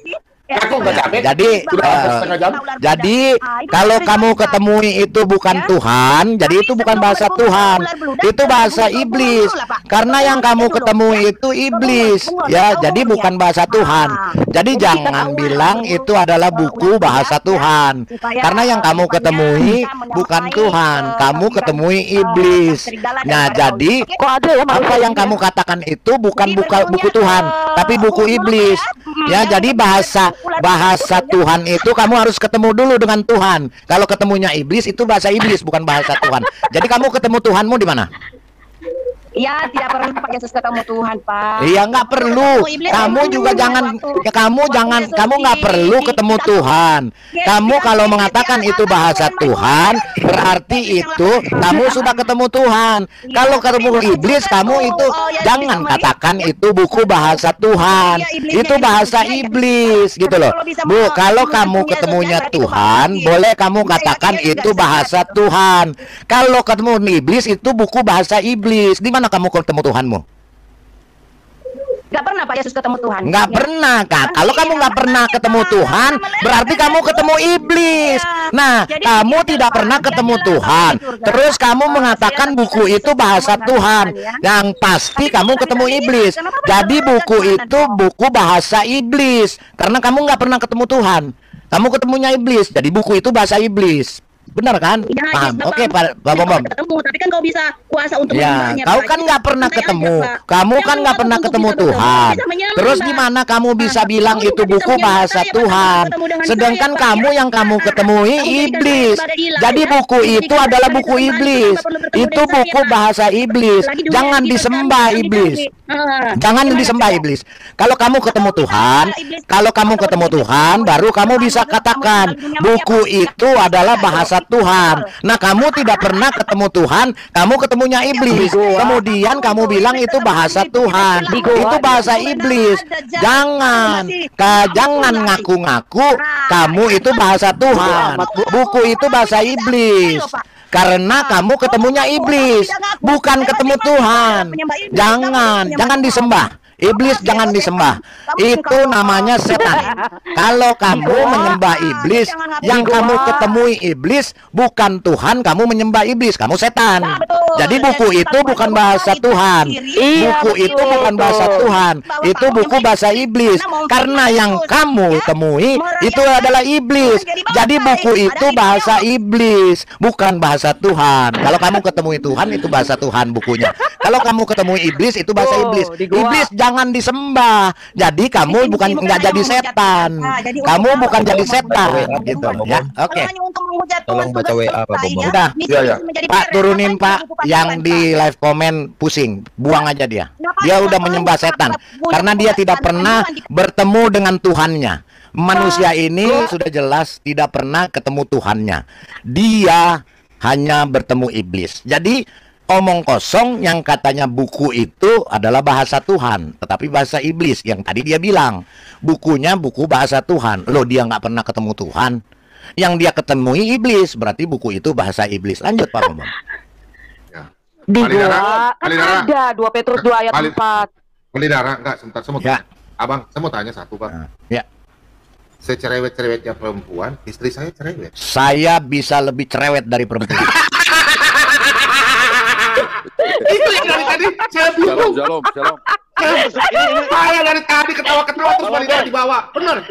Jadi kalau kamu ketemui itu bukan Tuhan, jadi itu bukan bahasa Tuhan, itu bahasa iblis. Karena yang kamu ketemui itu iblis, ya, jadi bukan bahasa Tuhan. Jadi jangan bilang itu adalah buku bahasa Tuhan, karena yang kamu ketemui bukan Tuhan, kamu ketemui iblis. Nah, jadi apa yang kamu katakan itu bukan buku Tuhan, tapi buku iblis. Ya, jadi bahasa Tuhan itu kamu harus ketemu dulu dengan Tuhan. Kalau ketemunya iblis itu bahasa iblis, bukan bahasa Tuhan. Jadi kamu ketemu Tuhanmu di mana? Ya, tidak perlu Pak Yesus ketemu Tuhan, Pak. Iya, nggak perlu. Kamu juga jangan, kamu nggak perlu ketemu Tuhan. Kamu kalau mengatakan itu bahasa Tuhan, berarti itu kamu sudah ketemu Tuhan. Kalau ketemu iblis, kamu itu jangan katakan itu buku bahasa Tuhan. Itu bahasa iblis, gitu loh. Bu, kalau kamu ketemunya Tuhan, boleh kamu katakan itu bahasa Tuhan. Kalau ketemu iblis, itu buku bahasa iblis. Di mana kamu ketemu Tuhanmu? Gak pernah Pak Yesus ketemu Tuhan. Nggak pernah, Kak. Kalau kamu nggak pernah ketemu Tuhan, berarti kamu ketemu iblis. Nah, kamu tidak pernah ketemu Tuhan. Terus kamu mengatakan buku itu bahasa Tuhan. Yang pasti kamu ketemu iblis. Jadi buku itu buku bahasa iblis. Karena kamu nggak pernah ketemu Tuhan. Kamu ketemunya iblis. Jadi buku itu bahasa iblis. Benar kan? Ya, paham? Oke, Pak Bom. Tapi kan kau bisa kuasa untuk ya, kau kan nggak pernah ketemu. Kamu kan nggak pernah ketemu Tuhan. Terus gimana kamu bisa bilang itu buku bahasa Tuhan? Sedangkan kamu yang kamu ketemui iblis. Jadi buku itu adalah buku iblis. Itu buku bahasa iblis. Jangan disembah iblis. Jangan disembah iblis. Kalau kamu ketemu Tuhan, baru kamu bisa katakan buku itu adalah bahasa Tuhan. Nah, kamu tidak pernah ketemu Tuhan, kamu ketemunya iblis. Kemudian kamu bilang itu bahasa Tuhan. Itu bahasa iblis. Jangan ngaku-ngaku kamu itu bahasa Tuhan. Buku itu bahasa iblis. Karena kamu ketemunya iblis, bukan ketemu Tuhan. Jangan disembah. Iblis jangan disembah. Itu namanya setan. Kalau kamu menyembah iblis, yang kamu ketemui iblis bukan Tuhan, kamu menyembah iblis, kamu setan. Jadi buku itu bukan bahasa Tuhan. Buku itu bukan bahasa Tuhan. Itu buku bahasa iblis. Karena yang kamu temui itu adalah iblis. Jadi buku itu bahasa iblis, bukan bahasa Tuhan. Kalau kamu ketemu Tuhan, itu bahasa Tuhan bukunya. Kalau kamu ketemu iblis, itu bahasa iblis. Iblis jangan disembah. Jadi kamu bukan nggak jadi setan. Kamu bukan jadi setan, gitu ya. Oke. Tolong baca WA Pak Bom. Sudah. Pak, turunin Pak yang di live comment pusing. Buang aja dia. Dia udah menyembah setan karena dia tidak pernah bertemu dengan Tuhannya. Manusia ini sudah jelas tidak pernah ketemu Tuhannya. Dia hanya bertemu iblis. Jadi omong kosong yang katanya buku itu adalah bahasa Tuhan, tetapi bahasa iblis. Yang tadi dia bilang bukunya buku bahasa Tuhan. Loh, dia nggak pernah ketemu Tuhan. Yang dia ketemui iblis, berarti buku itu bahasa iblis. Lanjut Pak Bambang. Di gua kan ada 2 Petrus 2 ayat 4. Pelidara, enggak, sebentar, saya mau tanya. Abang, saya mau tanya satu, Pak. Ya. Secerewet-cerewetnya perempuan, istri saya cerewet. Saya bisa lebih cerewet dari perempuan. Itu yang dari tadi saya bingung. Shalom. Saya dari tadi ketawa-ketawa terus Pelidara di bawah. Benar.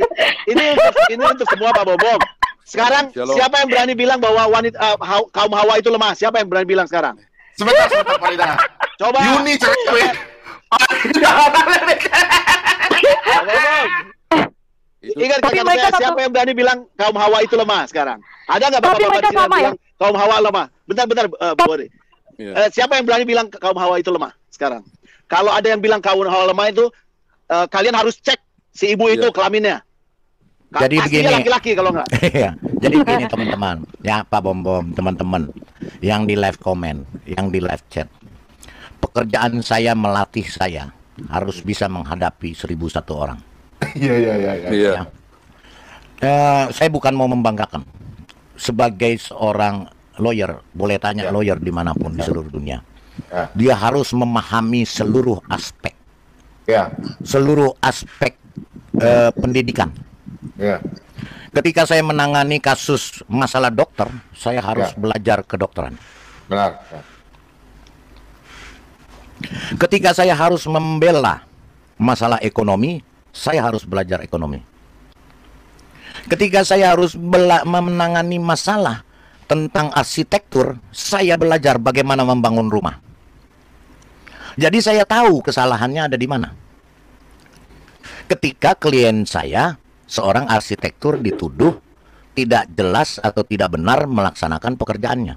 Ini untuk semua Pak Bobom. Sekarang siapa yang berani bilang bahwa wanita kaum Hawa itu lemah? Siapa yang berani bilang sekarang? Sebentar Pelidara. Coba. Yuni cerewet. Ingat kata saya, siapa yang berani bilang kaum Hawa itu lemah sekarang? Ada nggak bapak-bapak di sini bilang kaum Hawa lemah? Bentar, Bori. Siapa yang berani bilang kaum Hawa itu lemah sekarang? Kalau ada yang bilang kaum Hawa lemah itu, kalian harus cek si ibu itu kelaminnya. Jadi begini, laki-laki kalau nggak. Jadi begini teman-teman, ya Pak Bom, teman-teman yang di live comment, yang di live chat. Pekerjaan saya melatih saya harus bisa menghadapi 1001 orang. Iya. Saya bukan mau membanggakan. Sebagai seorang lawyer, boleh tanya lawyer dimanapun di seluruh dunia, dia harus memahami seluruh aspek, seluruh aspek pendidikan. Ketika saya menangani kasus masalah dokter, saya harus belajar kedokteran. Benar. Ketika saya harus membela masalah ekonomi, saya harus belajar ekonomi. Ketika saya harus menangani masalah tentang arsitektur, saya belajar bagaimana membangun rumah. Jadi saya tahu kesalahannya ada di mana. Ketika klien saya, seorang arsitektur, dituduh tidak jelas atau tidak benar melaksanakan pekerjaannya.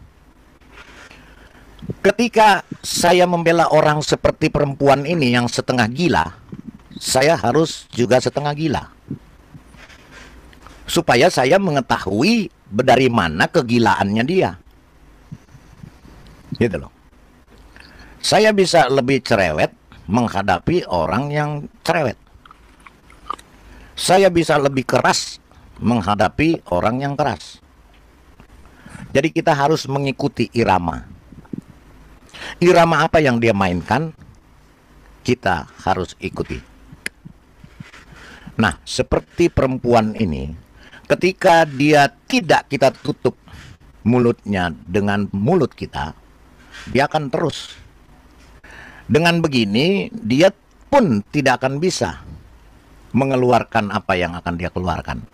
Ketika saya membela orang seperti perempuan ini yang setengah gila, saya harus juga setengah gila. Supaya saya mengetahui dari mana kegilaannya dia. Gitu loh. Saya bisa lebih cerewet menghadapi orang yang cerewet. Saya bisa lebih keras menghadapi orang yang keras. Jadi kita harus mengikuti irama. Irama apa yang dia mainkan, kita harus ikuti. Nah, seperti perempuan ini, ketika dia tidak kita tutup mulutnya dengan mulut kita, dia akan terus. Dengan begini, dia pun tidak akan bisa mengeluarkan apa yang akan dia keluarkan.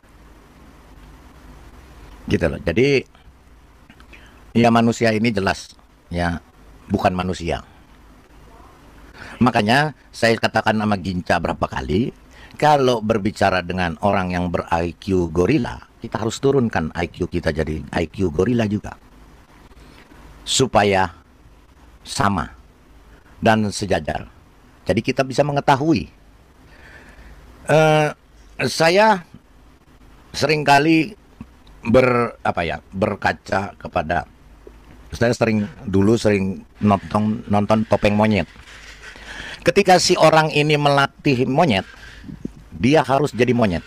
Gitu loh. Jadi, ya manusia ini jelas, ya bukan manusia. Makanya saya katakan sama Ginca berapa kali, kalau berbicara dengan orang yang ber-IQ gorila, kita harus turunkan IQ kita jadi IQ gorila juga. Supaya sama dan sejajar. Jadi kita bisa mengetahui. Saya seringkali berkaca kepada, saya dulu sering nonton Topeng Monyet. Ketika si orang ini melatih monyet, dia harus jadi monyet.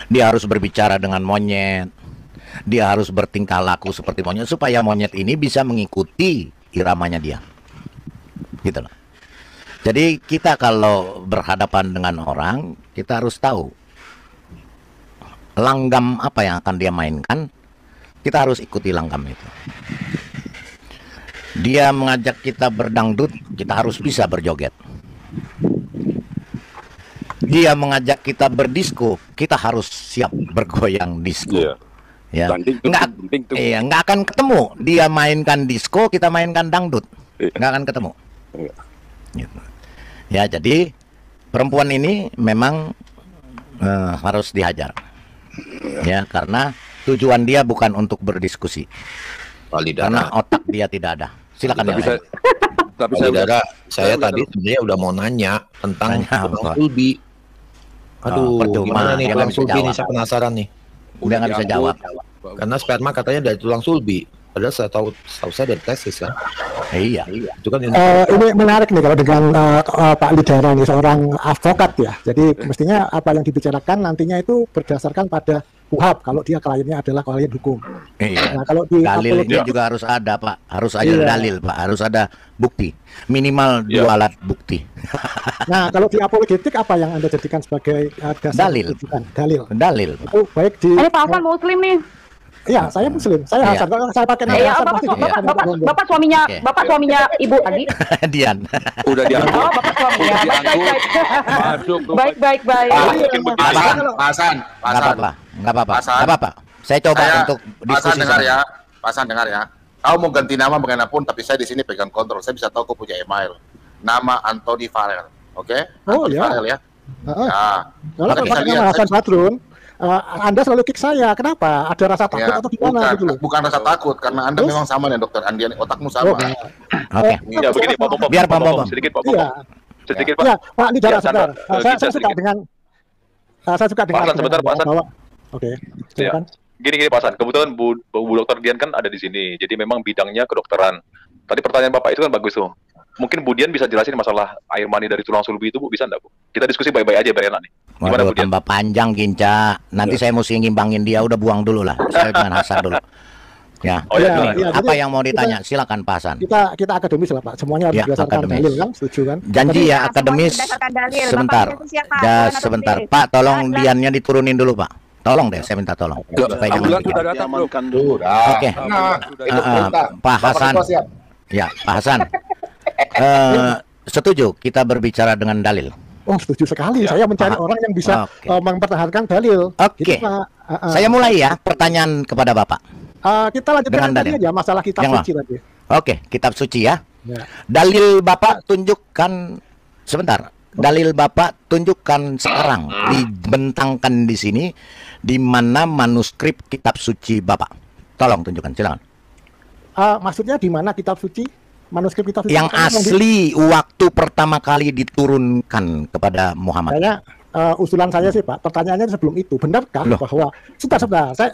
Dia harus berbicara dengan monyet. Dia harus bertingkah laku seperti monyet supaya monyet ini bisa mengikuti iramanya dia. Gitu loh. Jadi kita kalau berhadapan dengan orang, kita harus tahu langgam apa yang akan dia mainkan. Kita harus ikuti langgam itu. Dia mengajak kita berdangdut, kita harus bisa berjoget. Dia mengajak kita berdisko, kita harus siap bergoyang disko. Ya, nggak akan ketemu. Dia mainkan disko, kita mainkan dangdut, nggak akan ketemu. Gitu. Ya, jadi perempuan ini memang harus dihajar. Ya, karena tujuan dia bukan untuk berdiskusi. Karena otak dia tidak ada. Silakan ya. Tapi saya tadi sebenarnya udah mau nanya tentang tulang sulbi. Aduh, gimana nih tulang sulbi nih, saya penasaran nih. Udah nggak bisa jawab. Karena sperma katanya dari tulang sulbi. Padahal saya tahu saya dari tesis kan. Iya. Itu kan ini menarik nih kalau dengan Pak Lidara nih, seorang advokat ya. Jadi mestinya apa yang dibicarakan nantinya itu berdasarkan pada KUHAP kalau dia kliennya adalah klien hukum. Iya. Nah, kalau di dalilnya juga harus ada, Pak. Harus ada dalil, Pak. Harus ada bukti. Minimal 2 alat bukti. Nah, kalau di apologetik apa yang Anda jadikan sebagai dasar dalil? Dalil. Itu baik di Pak Hasan Muslim nih. Iya, saya Muslim. Saya Hasan. Kalau saya pakai nama Hasan, Bapak suaminya Ibu tadi. Dian. Udah diangkut. Oh, Bapak suaminya. Baik. Hasan. Enggak apa-apa. Saya coba untuk diskusi. Pak Hasan dengar ya. Kau mau ganti nama bagaimanapun, tapi saya di sini pegang kontrol. Saya bisa tahu kau punya email. Nama Anthony Farrell. Oke? Oh, Anthony Farrell ya. Kalau pakai nama Hasan Badrun, Anda selalu kick saya. Kenapa? Ada rasa takut atau gimana gitu loh? Bukan rasa takut, karena Anda memang sama dengan Dokter Andian, otakmu sama. Oke. Ya begini, Pak Bom. Biar Pak Bom. Sedikit, Pak Bom. Sedikit, Pak. Iya, Pak Lidara sebentar. Saya suka dengan Pak Hasan, sebentar, Pak Hasan. Oke, silakan. Gini Pak Hasan, kebetulan Bu Dokter Dian kan ada di sini, jadi memang bidangnya kedokteran. Tadi pertanyaan Bapak itu kan bagus tuh. Mungkin Bu Dian bisa jelasin masalah air mani dari tulang sulbi itu, Bu, bisa enggak, Bu? Kita diskusi baik-baik aja, biar enak nih. Gimana, Bu Dian? Tambah panjang, Ginca. Nanti saya mesti ngimbangin dia, udah buang dulu lah. Saya dengan Hasan dulu. Ya. Apa yang mau ditanya? Silakan Pak Hasan. Kita akademis lah, Pak. Semuanya harus berdasarkan dalil kan? Setuju kan? Janji ya akademis. Sebentar. Sebentar. Pak, tolong Diannya diturunin dulu, Pak. Tolong deh, saya minta tolong. Oke. Pak Hasan. Ya, Pak Hasan. Setuju kita berbicara dengan dalil. Oh, setuju sekali. Saya mencari orang yang bisa mempertahankan dalil. Oke. Gitu, saya mulai ya pertanyaan kepada Bapak. Kita lanjutkan tadi aja masalah kitab suci tadi. Oke, kitab suci ya. Dalil Bapak tunjukkan sebentar. Dalil Bapak tunjukkan sekarang, dibentangkan di sini, di mana manuskrip kitab suci Bapak. Tolong tunjukkan, silakan. Maksudnya di mana kitab suci? Manuskrip kitab suci yang asli waktu pertama kali diturunkan kepada Muhammad. Kayaknya usulan saya sih Pak, pertanyaannya sebelum itu, benarkah bahwa sebentar, saya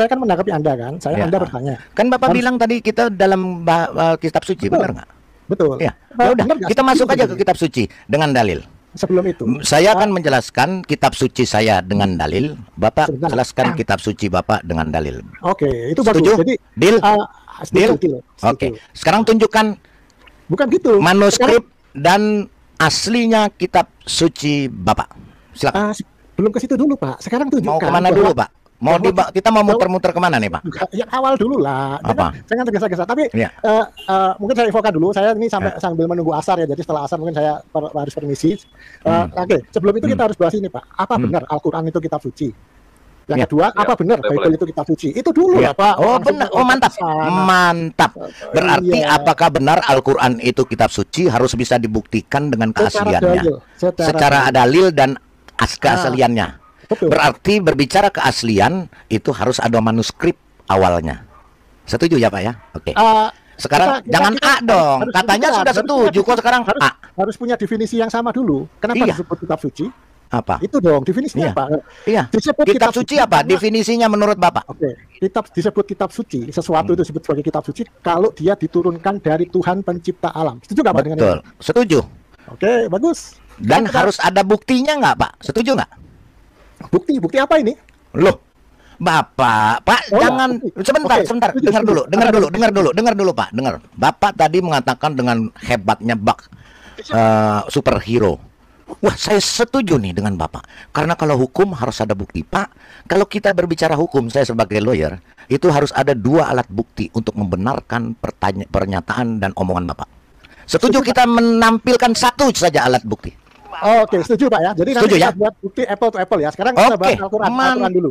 kan menanggapi Anda kan, Anda bertanya. Kan Bapak bilang tadi kita dalam kitab suci, benar nggak? Betul. Ya, udah, kita masuk aja ke kitab suci dengan dalil. Sebelum itu, saya akan menjelaskan kitab suci saya dengan dalil. Bapak jelaskan kitab suci Bapak dengan dalil. Oke, itu bagus. Setuju? Jadi, deal? Deal? Setuju. Oke. Sekarang tunjukkan bukan gitu. Manuskrip dan aslinya kitab suci Bapak. Silakan. Belum ke situ dulu, Pak. Sekarang tunjukkan. Mau kemana dulu, Pak? Kita mau muter-muter kemana nih, Pak? Yang awal dulu lah. Apa? Jangan tergesa-gesa. Tapi mungkin saya infokan dulu. Saya ini sambil menunggu asar ya. Jadi setelah asar mungkin saya harus permisi. Oke, sebelum itu kita harus bahas ini, Pak. Apa benar Al-Quran itu kitab suci? Yang kedua, apa benar Bible itu kitab suci? Itu dulu ya, Pak. Oh, benar. Oh, mantap. Mantap. Berarti apakah benar Al-Quran itu kitab suci harus bisa dibuktikan dengan keasliannya? Secara dalil dan keasliannya. Berarti berbicara keaslian itu harus ada manuskrip awalnya. Setuju ya Pak ya? Oke. Sekarang jangan A dong. Katanya sudah setuju kok sekarang A. Harus punya definisi yang sama dulu. Kenapa disebut kitab suci? Apa? Itu dong definisinya Pak. Iya. Kitab suci apa? Definisinya menurut Bapak? Oke. Disebut kitab suci. Sesuatu itu disebut sebagai kitab suci kalau dia diturunkan dari Tuhan pencipta alam. Setuju nggak Pak dengan itu? Betul. Setuju. Oke, bagus. Dan harus ada buktinya nggak Pak? Setuju nggak? Bukti apa ini? Loh, Bapak, Pak, jangan sebentar, dengar dulu, Pak, dengar. Bapak tadi mengatakan dengan hebatnya superhero. Wah, saya setuju nih dengan Bapak. Karena kalau hukum harus ada bukti, Pak. Kalau kita berbicara hukum, saya sebagai lawyer, itu harus ada 2 alat bukti untuk membenarkan pernyataan dan omongan Bapak. Setuju kita menampilkan 1 saja alat bukti. Oke, setuju Pak ya. Jadi nanti kita buat bukti apple to apple ya. Sekarang kita bahas Al-Quran dulu.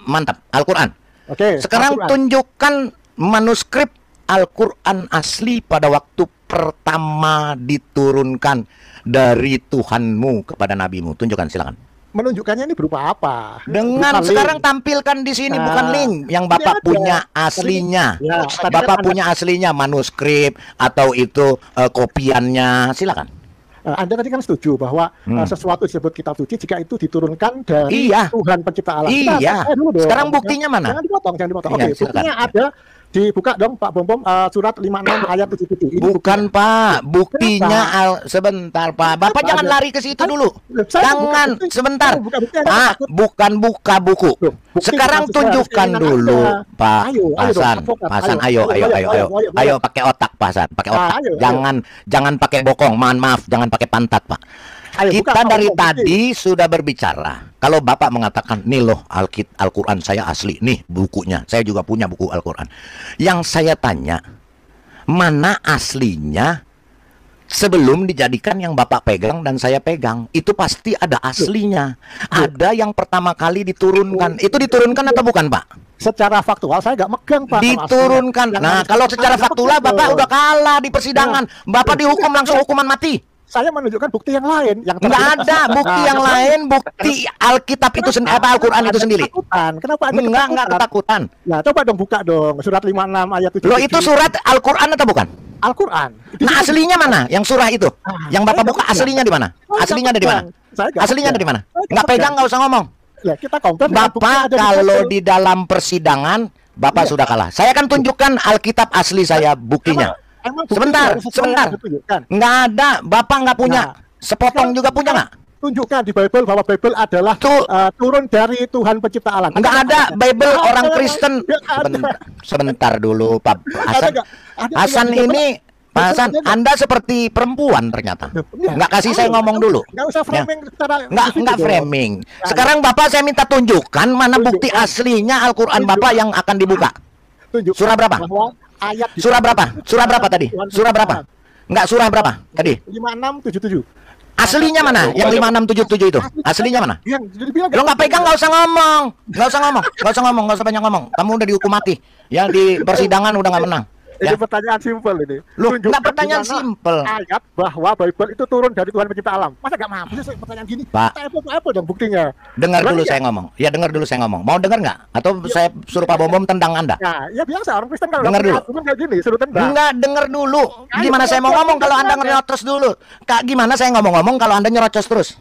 Mantap. Al-Quran. Oke. Sekarang tunjukkan manuskrip Al-Quran asli pada waktu pertama diturunkan dari Tuhanmu kepada nabimu. Tunjukkan, silakan. Menunjukkannya ini berupa apa? Dengan sekarang tampilkan di sini bukan link yang Bapak punya aslinya. Bapak punya aslinya manuskrip atau itu kopiannya. Silakan. Anda tadi kan setuju bahwa sesuatu disebut kitab suci jika itu diturunkan dari Tuhan pencipta alam. Iya. Sekarang buktinya mana? Jangan dipotong. Oke, buktinya ada. Dibuka dong Pak Bom surat 56 ayat 77. Bukan Pak, buktinya sebentar Pak. Bapak jangan lari ke situ dulu. Jangan sebentar. Pak, bukan buka buku. Sekarang tunjukkan dulu Pak Hasan. Ayo pakai otak Pak Hasan, pakai otak. Jangan pakai bokong. Maaf, jangan pakai pantat Pak. Kita dari tadi sudah berbicara. Kalau Bapak mengatakan, nih loh Al-Quran saya asli, nih bukunya. Saya juga punya buku Al-Quran. Yang saya tanya, mana aslinya sebelum dijadikan yang Bapak pegang dan saya pegang? Itu pasti ada aslinya. Ada yang pertama kali diturunkan. Itu diturunkan atau bukan Pak? Secara faktual saya nggak megang Pak. Diturunkan. Nah kalau secara faktual Bapak udah kalah di persidangan. Bapak dihukum langsung hukuman mati. Saya menunjukkan bukti yang lain. Nggak ada bukti yang lain, bukti Alkitab itu sendiri, Al-Quran itu sendiri. Kenapa Anda nggak ketakutan? Nah, coba dong buka dong surat 56 ayat 7. Loh, itu surat Al-Quran atau bukan? Al-Quran. Nah, aslinya mana? Yang surah itu? Yang Bapak buka aslinya di mana? Aslinya ada di mana? Aslinya ada di mana? Nggak pegang, nggak usah ngomong. Kita Bapak kalau di dalam persidangan, Bapak sudah kalah. Saya akan tunjukkan Alkitab asli saya buktinya. Sebentar. Nggak ada. Bapak nggak punya. Sepotong juga punya nggak? Tunjukkan di Bible bahwa Bible adalah turun dari Tuhan pencipta alam. Nggak ada. Bible orang Kristen. Sebentar dulu Pak Hasan. Hasan ini, Pak Hasan, Anda seperti perempuan ternyata. Nggak kasih saya ngomong dulu. Nggak usah framing. Nggak framing. Sekarang Bapak saya minta tunjukkan mana bukti aslinya Al-Quran Bapak yang akan dibuka. Surah berapa? Surah berapa? Surah berapa tadi? Surah berapa? Enggak, surah berapa tadi? 5677. Aslinya mana? Yang 5677 itu? Aslinya mana? Lo nggak pegang, nggak usah ngomong. Nggak usah banyak ngomong. Kamu udah dihukum mati. Yang di persidangan udah nggak menang. Ini pertanyaan simpel ini. Loh, enggak pertanyaan simpel. Ayat bahwa Bible itu turun dari Tuhan pencipta alam. Masa enggak mampu sih pertanyaan gini? Pak, apa dong buktinya? Dengar dulu saya ngomong. Ya dengar dulu saya ngomong. Mau dengar nggak? Atau saya suruh Pak Bom tendang Anda? Nah, ya biasa orang Kristen kalau dengar dulu. Kayak gini, suruh tendang. Enggak, dengar dulu. Gimana saya mau ngomong kalau Anda nyerocos dulu? Kak, gimana saya ngomong kalau Anda nyerocos terus?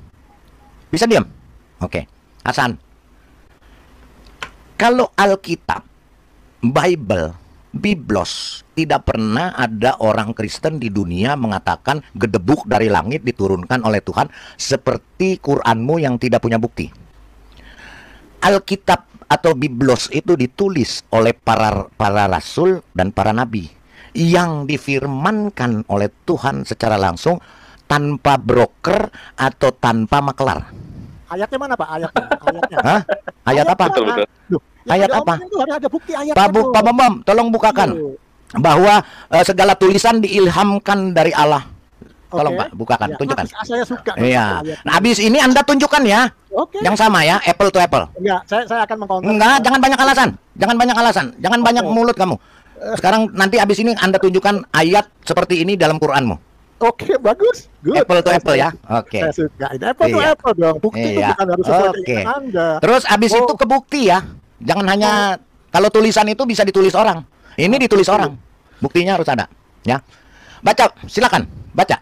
Bisa diam? Oke. Hasan. Kalau Alkitab, Bible, Biblos, tidak pernah ada orang Kristen di dunia mengatakan gedebuk dari langit diturunkan oleh Tuhan seperti Quranmu yang tidak punya bukti. Alkitab atau Biblos itu ditulis oleh para rasul dan para nabi yang difirmankan oleh Tuhan secara langsung tanpa broker atau tanpa maklar. Ayatnya mana Pak? Ayatnya. Hah? Ayat apa? Ayat apa? Pak Bambam, tolong bukakan bahwa segala tulisan diilhamkan dari Allah. Tolong Pak, bukakan, tunjukkan. Saya suka. Iya. Nah, habis ini Anda tunjukkan ya. Yang sama ya, apple to apple. Enggak, saya akan mengkontrol. Enggak, jangan banyak alasan. Jangan banyak mulut kamu. Sekarang nanti habis ini Anda tunjukkan ayat seperti ini dalam Quranmu. Oke, bagus. Good. Apple to apple ya. Oke. Saya suka. Apple to apple dong. Bukti itu bukan harus sesuai dengan Anda. Terus habis itu ke bukti ya. Jangan hanya kalau tulisan itu bisa ditulis orang. Ini ditulis orang. Buktinya harus ada, ya. Baca, silakan, baca.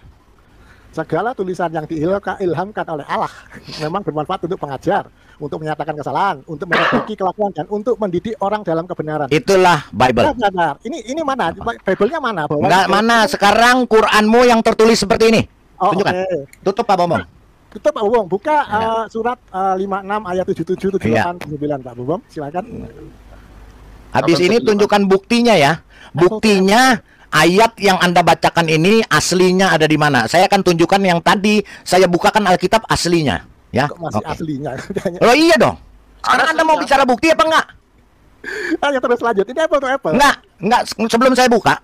Segala tulisan yang diilhamkan oleh Allah memang bermanfaat untuk pengajar, untuk menyatakan kesalahan, untuk memperbaiki kelakuan dan untuk mendidik orang dalam kebenaran. Itulah Bible. Benar. Ini mana? Bible-nya mana? Enggak mana. Sekarang Quranmu yang tertulis seperti ini. Tunjukkan. Tutup Pak Bambang. Tutup Pak Bambang. Buka surat 56 ayat 77, 78, 79 Pak Bambang. Silakan. Habis ini tunjukkan buktinya ya. Buktinya ayat yang Anda bacakan ini aslinya ada di mana? Saya akan tunjukkan yang tadi saya bukakan Alkitab aslinya, ya. Kok masih aslinya? Oh iya dong. Sekarang Anda mau bicara bukti apa enggak? Ayo terus lanjut. Ini apple to apple. Enggak. Sebelum saya buka,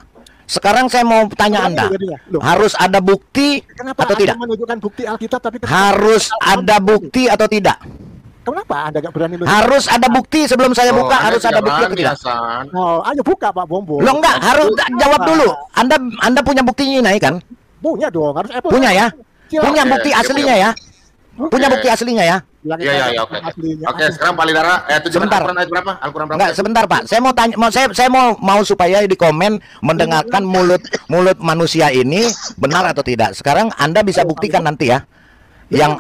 sekarang saya mau tanya Anda. Harus ada bukti atau tidak? Menunjukkan bukti Alkitab tapi harus ada bukti atau tidak? Kenapa Anda nggak berani? Harus ada bukti sebelum saya buka. Harus ada bukti atau tidak? Oh, ayo buka Pak Bombo. Lo enggak, harus jawab dulu. Anda punya buktinya ini kan? Punya dong, harus apple. Punya ya? Punya bukti aslinya ya? Punya bukti aslinya ya? Iya, oke. Oke, sekarang Pak Lidara, sebentar. Al-Quran berapa? Al-Quran berapa? Enggak, sebentar Pak. Saya mau tanya, saya mau supaya di komen mendengarkan mulut manusia ini benar atau tidak. Sekarang Anda bisa buktikan nanti ya. Yang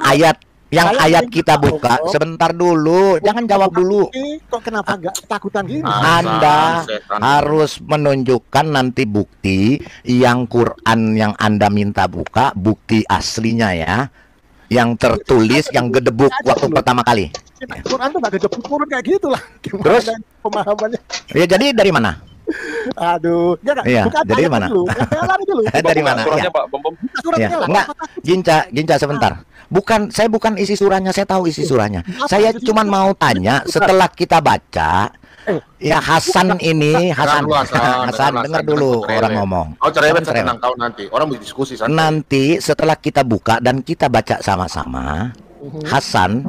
ayat kita buka. Sebentar dulu, jangan jawab dulu. Kok kenapa enggak ketakutan gini? Anda harus menunjukkan nanti bukti yang Quran yang Anda minta buka, bukti aslinya ya. Yang tertulis, yang gedebuk waktu pertama kali. Quran tuh nggak gedebuk turun kayak gitu lah. Terus pemahamannya. Ya jadi dari mana? Aduh, iya, dari mana? Dari mana? Suratnya Pak Bom. Enggak, Ginca sebentar. Saya bukan isi surahnya, saya tahu isi surahnya. Saya cuma mau tanya setelah kita baca, ya Hasan dengar dulu orang ngomong. Oh, cerewet tenang kau nanti. Orang berdiskusi santai. Nanti setelah kita buka dan kita baca sama-sama, Hasan,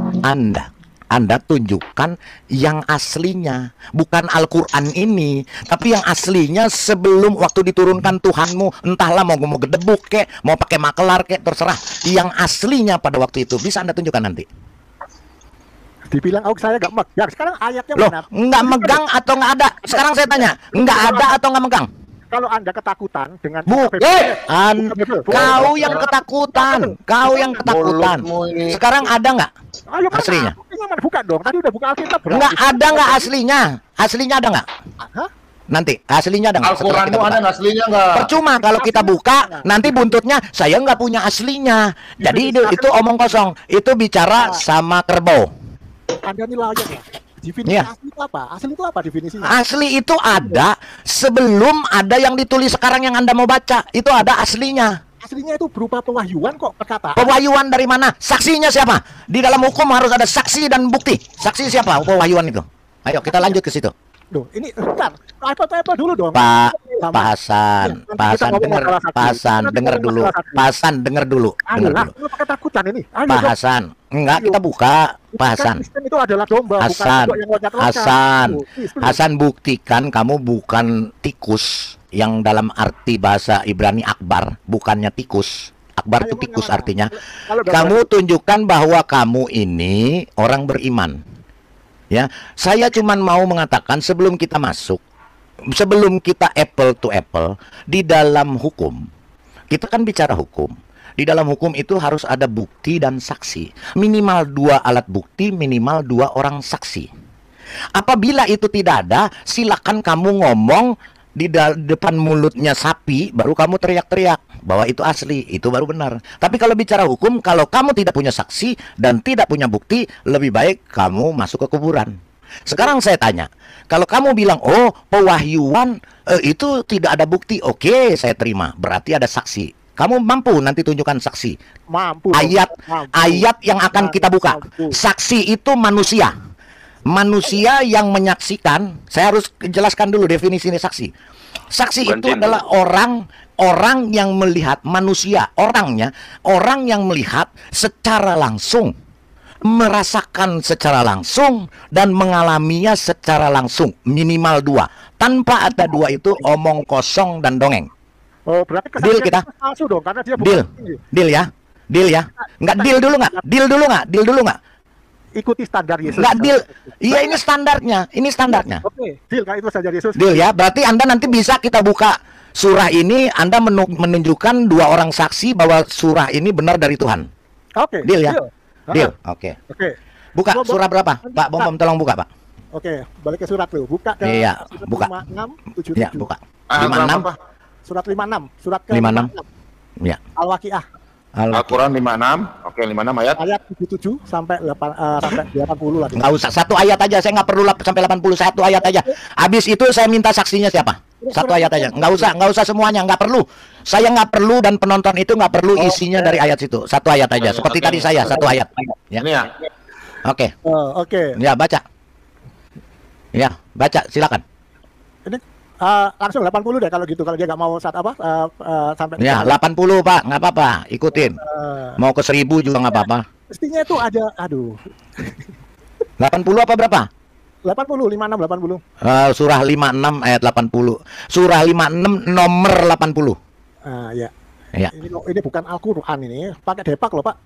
Anda tunjukkan yang aslinya, bukan Al-Quran ini, tapi yang aslinya sebelum waktu diturunkan Tuhanmu, entahlah mau gedebuk kek, mau pakai makelar kek, terserah. Yang aslinya pada waktu itu bisa Anda tunjukkan nanti. Dibilang saya nggak megang. Sekarang ayatnya mana? Nggak megang atau nggak ada? Sekarang saya tanya, nggak ada atau nggak megang? Kalau Anda ketakutan dengan kau yang ketakutan. Sekarang ada nggak aslinya? Buka dong. Tadi udah buka Alkitab. Nggak ada nggak aslinya? Aslinya ada nggak? Nanti aslinya ada nggak? Al-Quranmu ada nggak aslinya nggak? Percuma kalau kita buka nanti buntutnya saya nggak punya aslinya. Jadi itu omong kosong. Itu bicara sama kerbau. Anda nih layak ya. Definisi asli itu apa? Asli itu apa definisinya? Asli itu ada sebelum ada yang ditulis sekarang yang Anda mau baca. Itu ada aslinya. Aslinya itu berupa pewahyuan kok perkataan. Pewahyuan dari mana? Saksinya siapa? Di dalam hukum harus ada saksi dan bukti. Saksi siapa? Pewahyuan itu. Ayo kita lanjut ke situ. Duh, ini bentar. Apa dulu dong. Pak Hasan dengar dulu. Ketakutan ini. Pak Hasan, enggak kita buka. Pak Hasan. Itu adalah domba, Hasan buktikan kamu bukan tikus yang dalam arti bahasa Ibrani akbar, bukannya tikus. Akbar itu tikus artinya. Kamu tunjukkan bahwa kamu ini orang beriman. Ya, saya cuman mau mengatakan sebelum kita masuk, sebelum kita apple to apple di dalam hukum, kita kan bicara hukum. Di dalam hukum itu harus ada bukti dan saksi. Minimal 2 alat bukti, minimal 2 orang saksi. Apabila itu tidak ada, silakan kamu ngomong di depan mulutnya sapi, baru kamu teriak-teriak bahwa itu asli, itu baru benar. Tapi kalau bicara hukum, kalau kamu tidak punya saksi dan tidak punya bukti, lebih baik kamu masuk ke kuburan. Sekarang saya tanya, kalau kamu bilang, oh pewahyuan itu tidak ada bukti, oke, saya terima, berarti ada saksi. Kamu mampu nanti tunjukkan saksi. Mampu. Ayat yang akan kita buka. Saksi itu manusia. Manusia yang menyaksikan. Saya harus jelaskan dulu definisi ini saksi. Saksi itu adalah orang yang melihat manusia, orangnya, orang yang melihat secara langsung, merasakan secara langsung dan mengalaminya secara langsung, minimal 2. Tanpa ada 2 itu omong kosong dan dongeng. Oh, berarti deal kita. Palsu dong, karena dia bukan deal ya. Deal ya. Enggak deal dulu enggak? Deal dulu enggak? Ikuti standar Yesus. Enggak deal. Iya, ini standarnya. Ini standarnya. Oke, deal kan itu saja Yesus. Deal ya. Berarti Anda nanti bisa kita buka surah ini, Anda menunjukkan 2 orang saksi bahwa surah ini benar dari Tuhan. Oke. Deal ya. Deal. Oke. Buka surah berapa? Pak Bom tolong buka, Pak. Oke, balik ke surat lu. Buka ke iya, buka. 56 77. Iya, buka. 56. Surat 56, surat ke 56. Ya. Al-Waqiah. Al-Quran 56. Oke, 56 ayat. Ayat 77 sampai 80 lagi. Enggak usah, 1 ayat aja. Saya nggak perlu sampai 80, 1 ayat aja. Habis itu saya minta saksinya siapa? 1 ayat aja. Enggak usah semuanya, nggak perlu. Saya nggak perlu dan penonton itu nggak perlu isinya dari ayat situ. 1 ayat aja. Seperti tadi saya 1 ayat. Ya. Ini ya. Oke. Oke. Ya, baca. Ya, baca, silakan. Ini langsung 80 deh kalau gitu, kalau dia nggak mau sampai ya 80 Pak, nggak apa-apa, ikutin. Mau ke 1000 juga nggak apa-apa. Mestinya itu ada, aduh. 80 apa berapa? 80, 56, 80. Surah 56 ayat 80. Surah 56 nomor 80. Ya. Ya. Ini bukan Al-Quran ini, pakai depak loh Pak.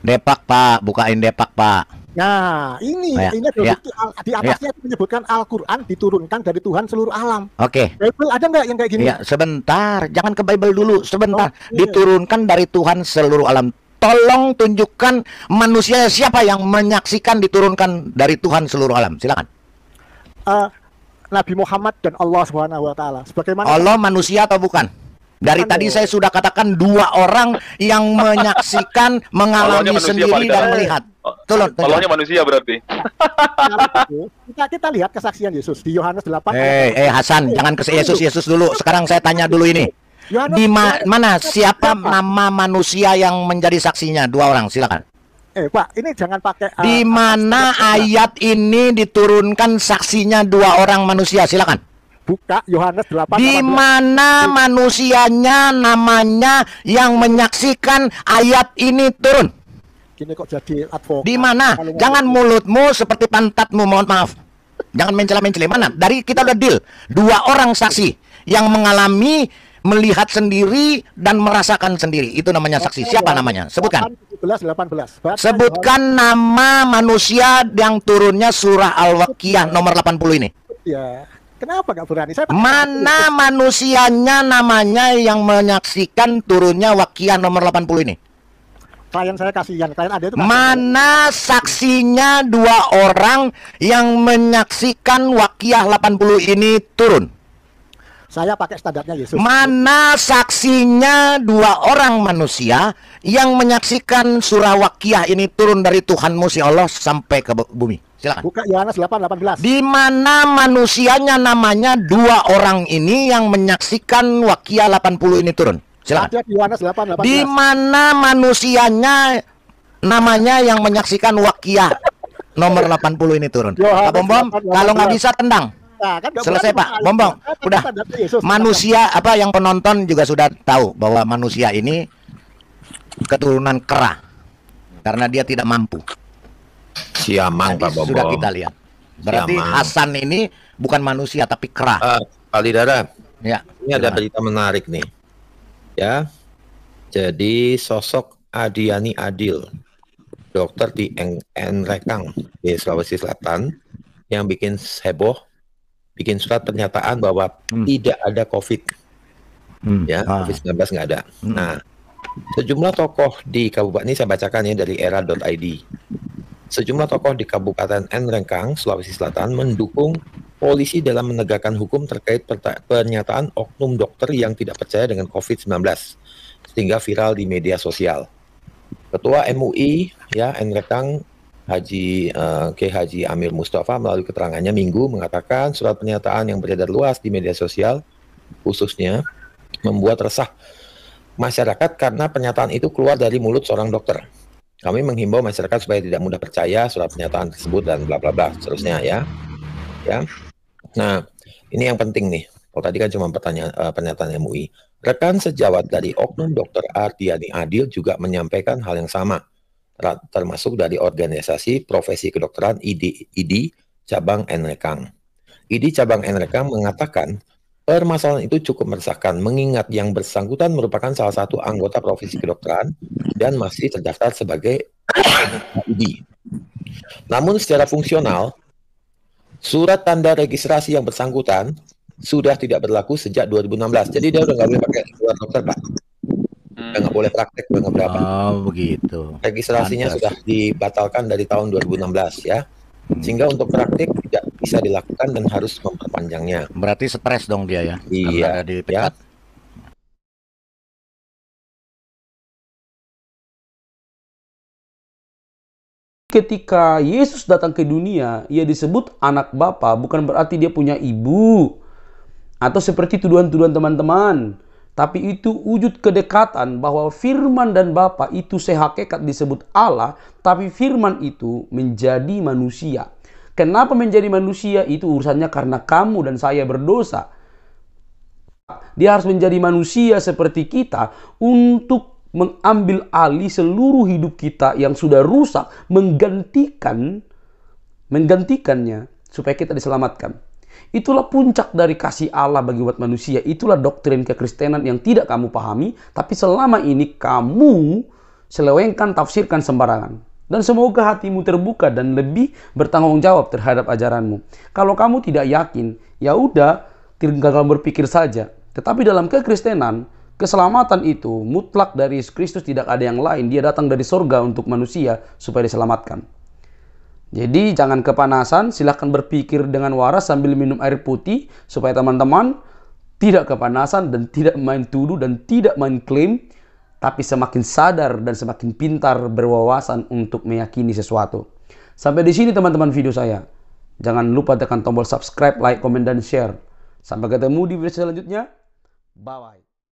Depak Pak, bukain depak Pak. Nah, ini bukti di atasnya menyebutkan Al-Quran diturunkan dari Tuhan seluruh alam. Oke. Bible ada nggak yang kayak gini? Ya, sebentar, jangan ke Bible dulu, sebentar. Diturunkan dari Tuhan seluruh alam. Tolong tunjukkan manusia siapa yang menyaksikan diturunkan dari Tuhan seluruh alam. Silakan. Nabi Muhammad dan Allah Subhanahu wa taala. Sebagaimana Allah manusia atau bukan? Dari tadi saya sudah katakan 2 orang yang menyaksikan, mengalami sendiri dan melihat. Allahnya manusia berarti. Kita lihat kesaksian Yesus di Yohanes 8. Hasan, jangan ke Yesus dulu. Sekarang saya tanya dulu ini. Di mana siapa nama manusia yang menjadi saksinya? 2 orang, silakan. Pak, ini jangan pakai di mana ayat ini diturunkan saksinya 2 orang manusia, silakan. Buka Yohanes 8. Di mana manusianya namanya yang menyaksikan ayat ini turun? Gini kok jadi advokat. Di mana? Jangan mulutmu seperti pantatmu, mohon maaf. Jangan mencela-mencela. Mana? Dari kita udah deal. 2 orang saksi yang mengalami, melihat sendiri dan merasakan sendiri. Itu namanya saksi. Siapa namanya? Sebutkan. 18. Sebutkan nama manusia yang turunnya surah Al-Waqiah nomor 80 ini. Ya. Kenapa nggak berani? Mana manusianya namanya yang menyaksikan turunnya Waqiah nomor 80 ini? Klien saya kasihan, klien ada itu. Mana saksinya 2 orang yang menyaksikan Waqiah 80 ini turun? Saya pakai standarnya Yesus. Mana saksinya 2 orang manusia yang menyaksikan surah Waqiah ini turun dari Tuhanmu si Allah sampai ke bumi? Silakan. Buka Yohanes 8:18. Di mana manusianya namanya 2 orang ini yang menyaksikan Waqiah 80 ini turun? Silakan. Ada di Yohanes 8:18. Di mana manusianya namanya yang menyaksikan Waqiah nomor 80 ini turun? Pak Bom, kalau nggak bisa tendang. Nah, kan selesai Pak, Bom. Udah. Manusia apa yang penonton juga sudah tahu bahwa manusia ini keturunan kera karena dia tidak mampu. Siamang Pak Bom. Sudah kita lihat. Berarti Hasan ini bukan manusia tapi kera. Alidara, Ya. Ini ada berita menarik nih. Ya. Jadi sosok Adiani Adil, dokter di Nrekang di Sulawesi Selatan, yang bikin heboh, bikin surat pernyataan bahwa tidak ada COVID. Ya, COVID-19 nggak ada. Nah, sejumlah tokoh di kabupaten ini saya bacakan ya dari era.id. Sejumlah tokoh di Kabupaten Nrekang, Sulawesi Selatan mendukung polisi dalam menegakkan hukum terkait pernyataan oknum dokter yang tidak percaya dengan COVID-19 sehingga viral di media sosial. Ketua MUI ya Nrekang Kiai Haji Amir Mustafa melalui keterangannya Minggu mengatakan surat pernyataan yang beredar luas di media sosial khususnya membuat resah masyarakat karena pernyataan itu keluar dari mulut seorang dokter. Kami menghimbau masyarakat supaya tidak mudah percaya surat pernyataan tersebut dan bla bla bla seterusnya ya. Nah, ini yang penting nih. Kalau tadi kan cuma pernyataan MUI. Rekan sejawat dari oknum Dr. Ardiani Adil juga menyampaikan hal yang sama, termasuk dari organisasi profesi kedokteran ID cabang Nrekang. ID cabang Nrekang mengatakan permasalahan itu cukup meresahkan mengingat yang bersangkutan merupakan salah satu anggota profesi kedokteran dan masih terdaftar sebagai ID. Namun secara fungsional, surat tanda registrasi yang bersangkutan sudah tidak berlaku sejak 2016. Jadi dia udah nggak boleh pakai surat dokter, Pak. Udah nggak boleh praktek, udah nggak berapa. Oh, begitu. Registrasinya sudah dibatalkan dari tahun 2016 ya. Sehingga untuk praktik tidak bisa dilakukan dan harus memperpanjangnya. Berarti stres dong dia ya? Iya. Dipecat. Ya. Ketika Yesus datang ke dunia, ia disebut anak Bapa, bukan berarti dia punya ibu. Atau seperti tuduhan-tuduhan teman-teman. Tapi itu wujud kedekatan bahwa firman dan Bapa itu sehakikat disebut Allah, tapi firman itu menjadi manusia. Kenapa menjadi manusia? Itu urusannya karena kamu dan saya berdosa. Dia harus menjadi manusia seperti kita untuk mengambil alih seluruh hidup kita yang sudah rusak, menggantikannya supaya kita diselamatkan. Itulah puncak dari kasih Allah bagi umat manusia. Itulah doktrin kekristenan yang tidak kamu pahami, tapi selama ini kamu selewengkan, tafsirkan sembarangan. Dan semoga hatimu terbuka dan lebih bertanggung jawab terhadap ajaranmu. Kalau kamu tidak yakin, ya udah, tinggal berpikir saja. Tetapi dalam kekristenan, keselamatan itu mutlak dari Yesus Kristus, tidak ada yang lain. Dia datang dari sorga untuk manusia supaya diselamatkan. Jadi jangan kepanasan, silahkan berpikir dengan waras sambil minum air putih supaya teman-teman tidak kepanasan dan tidak main tuduh dan tidak main klaim, tapi semakin sadar dan semakin pintar berwawasan untuk meyakini sesuatu. Sampai di sini teman-teman video saya. Jangan lupa tekan tombol subscribe, like, komen, dan share. Sampai ketemu di video selanjutnya. Bye-bye.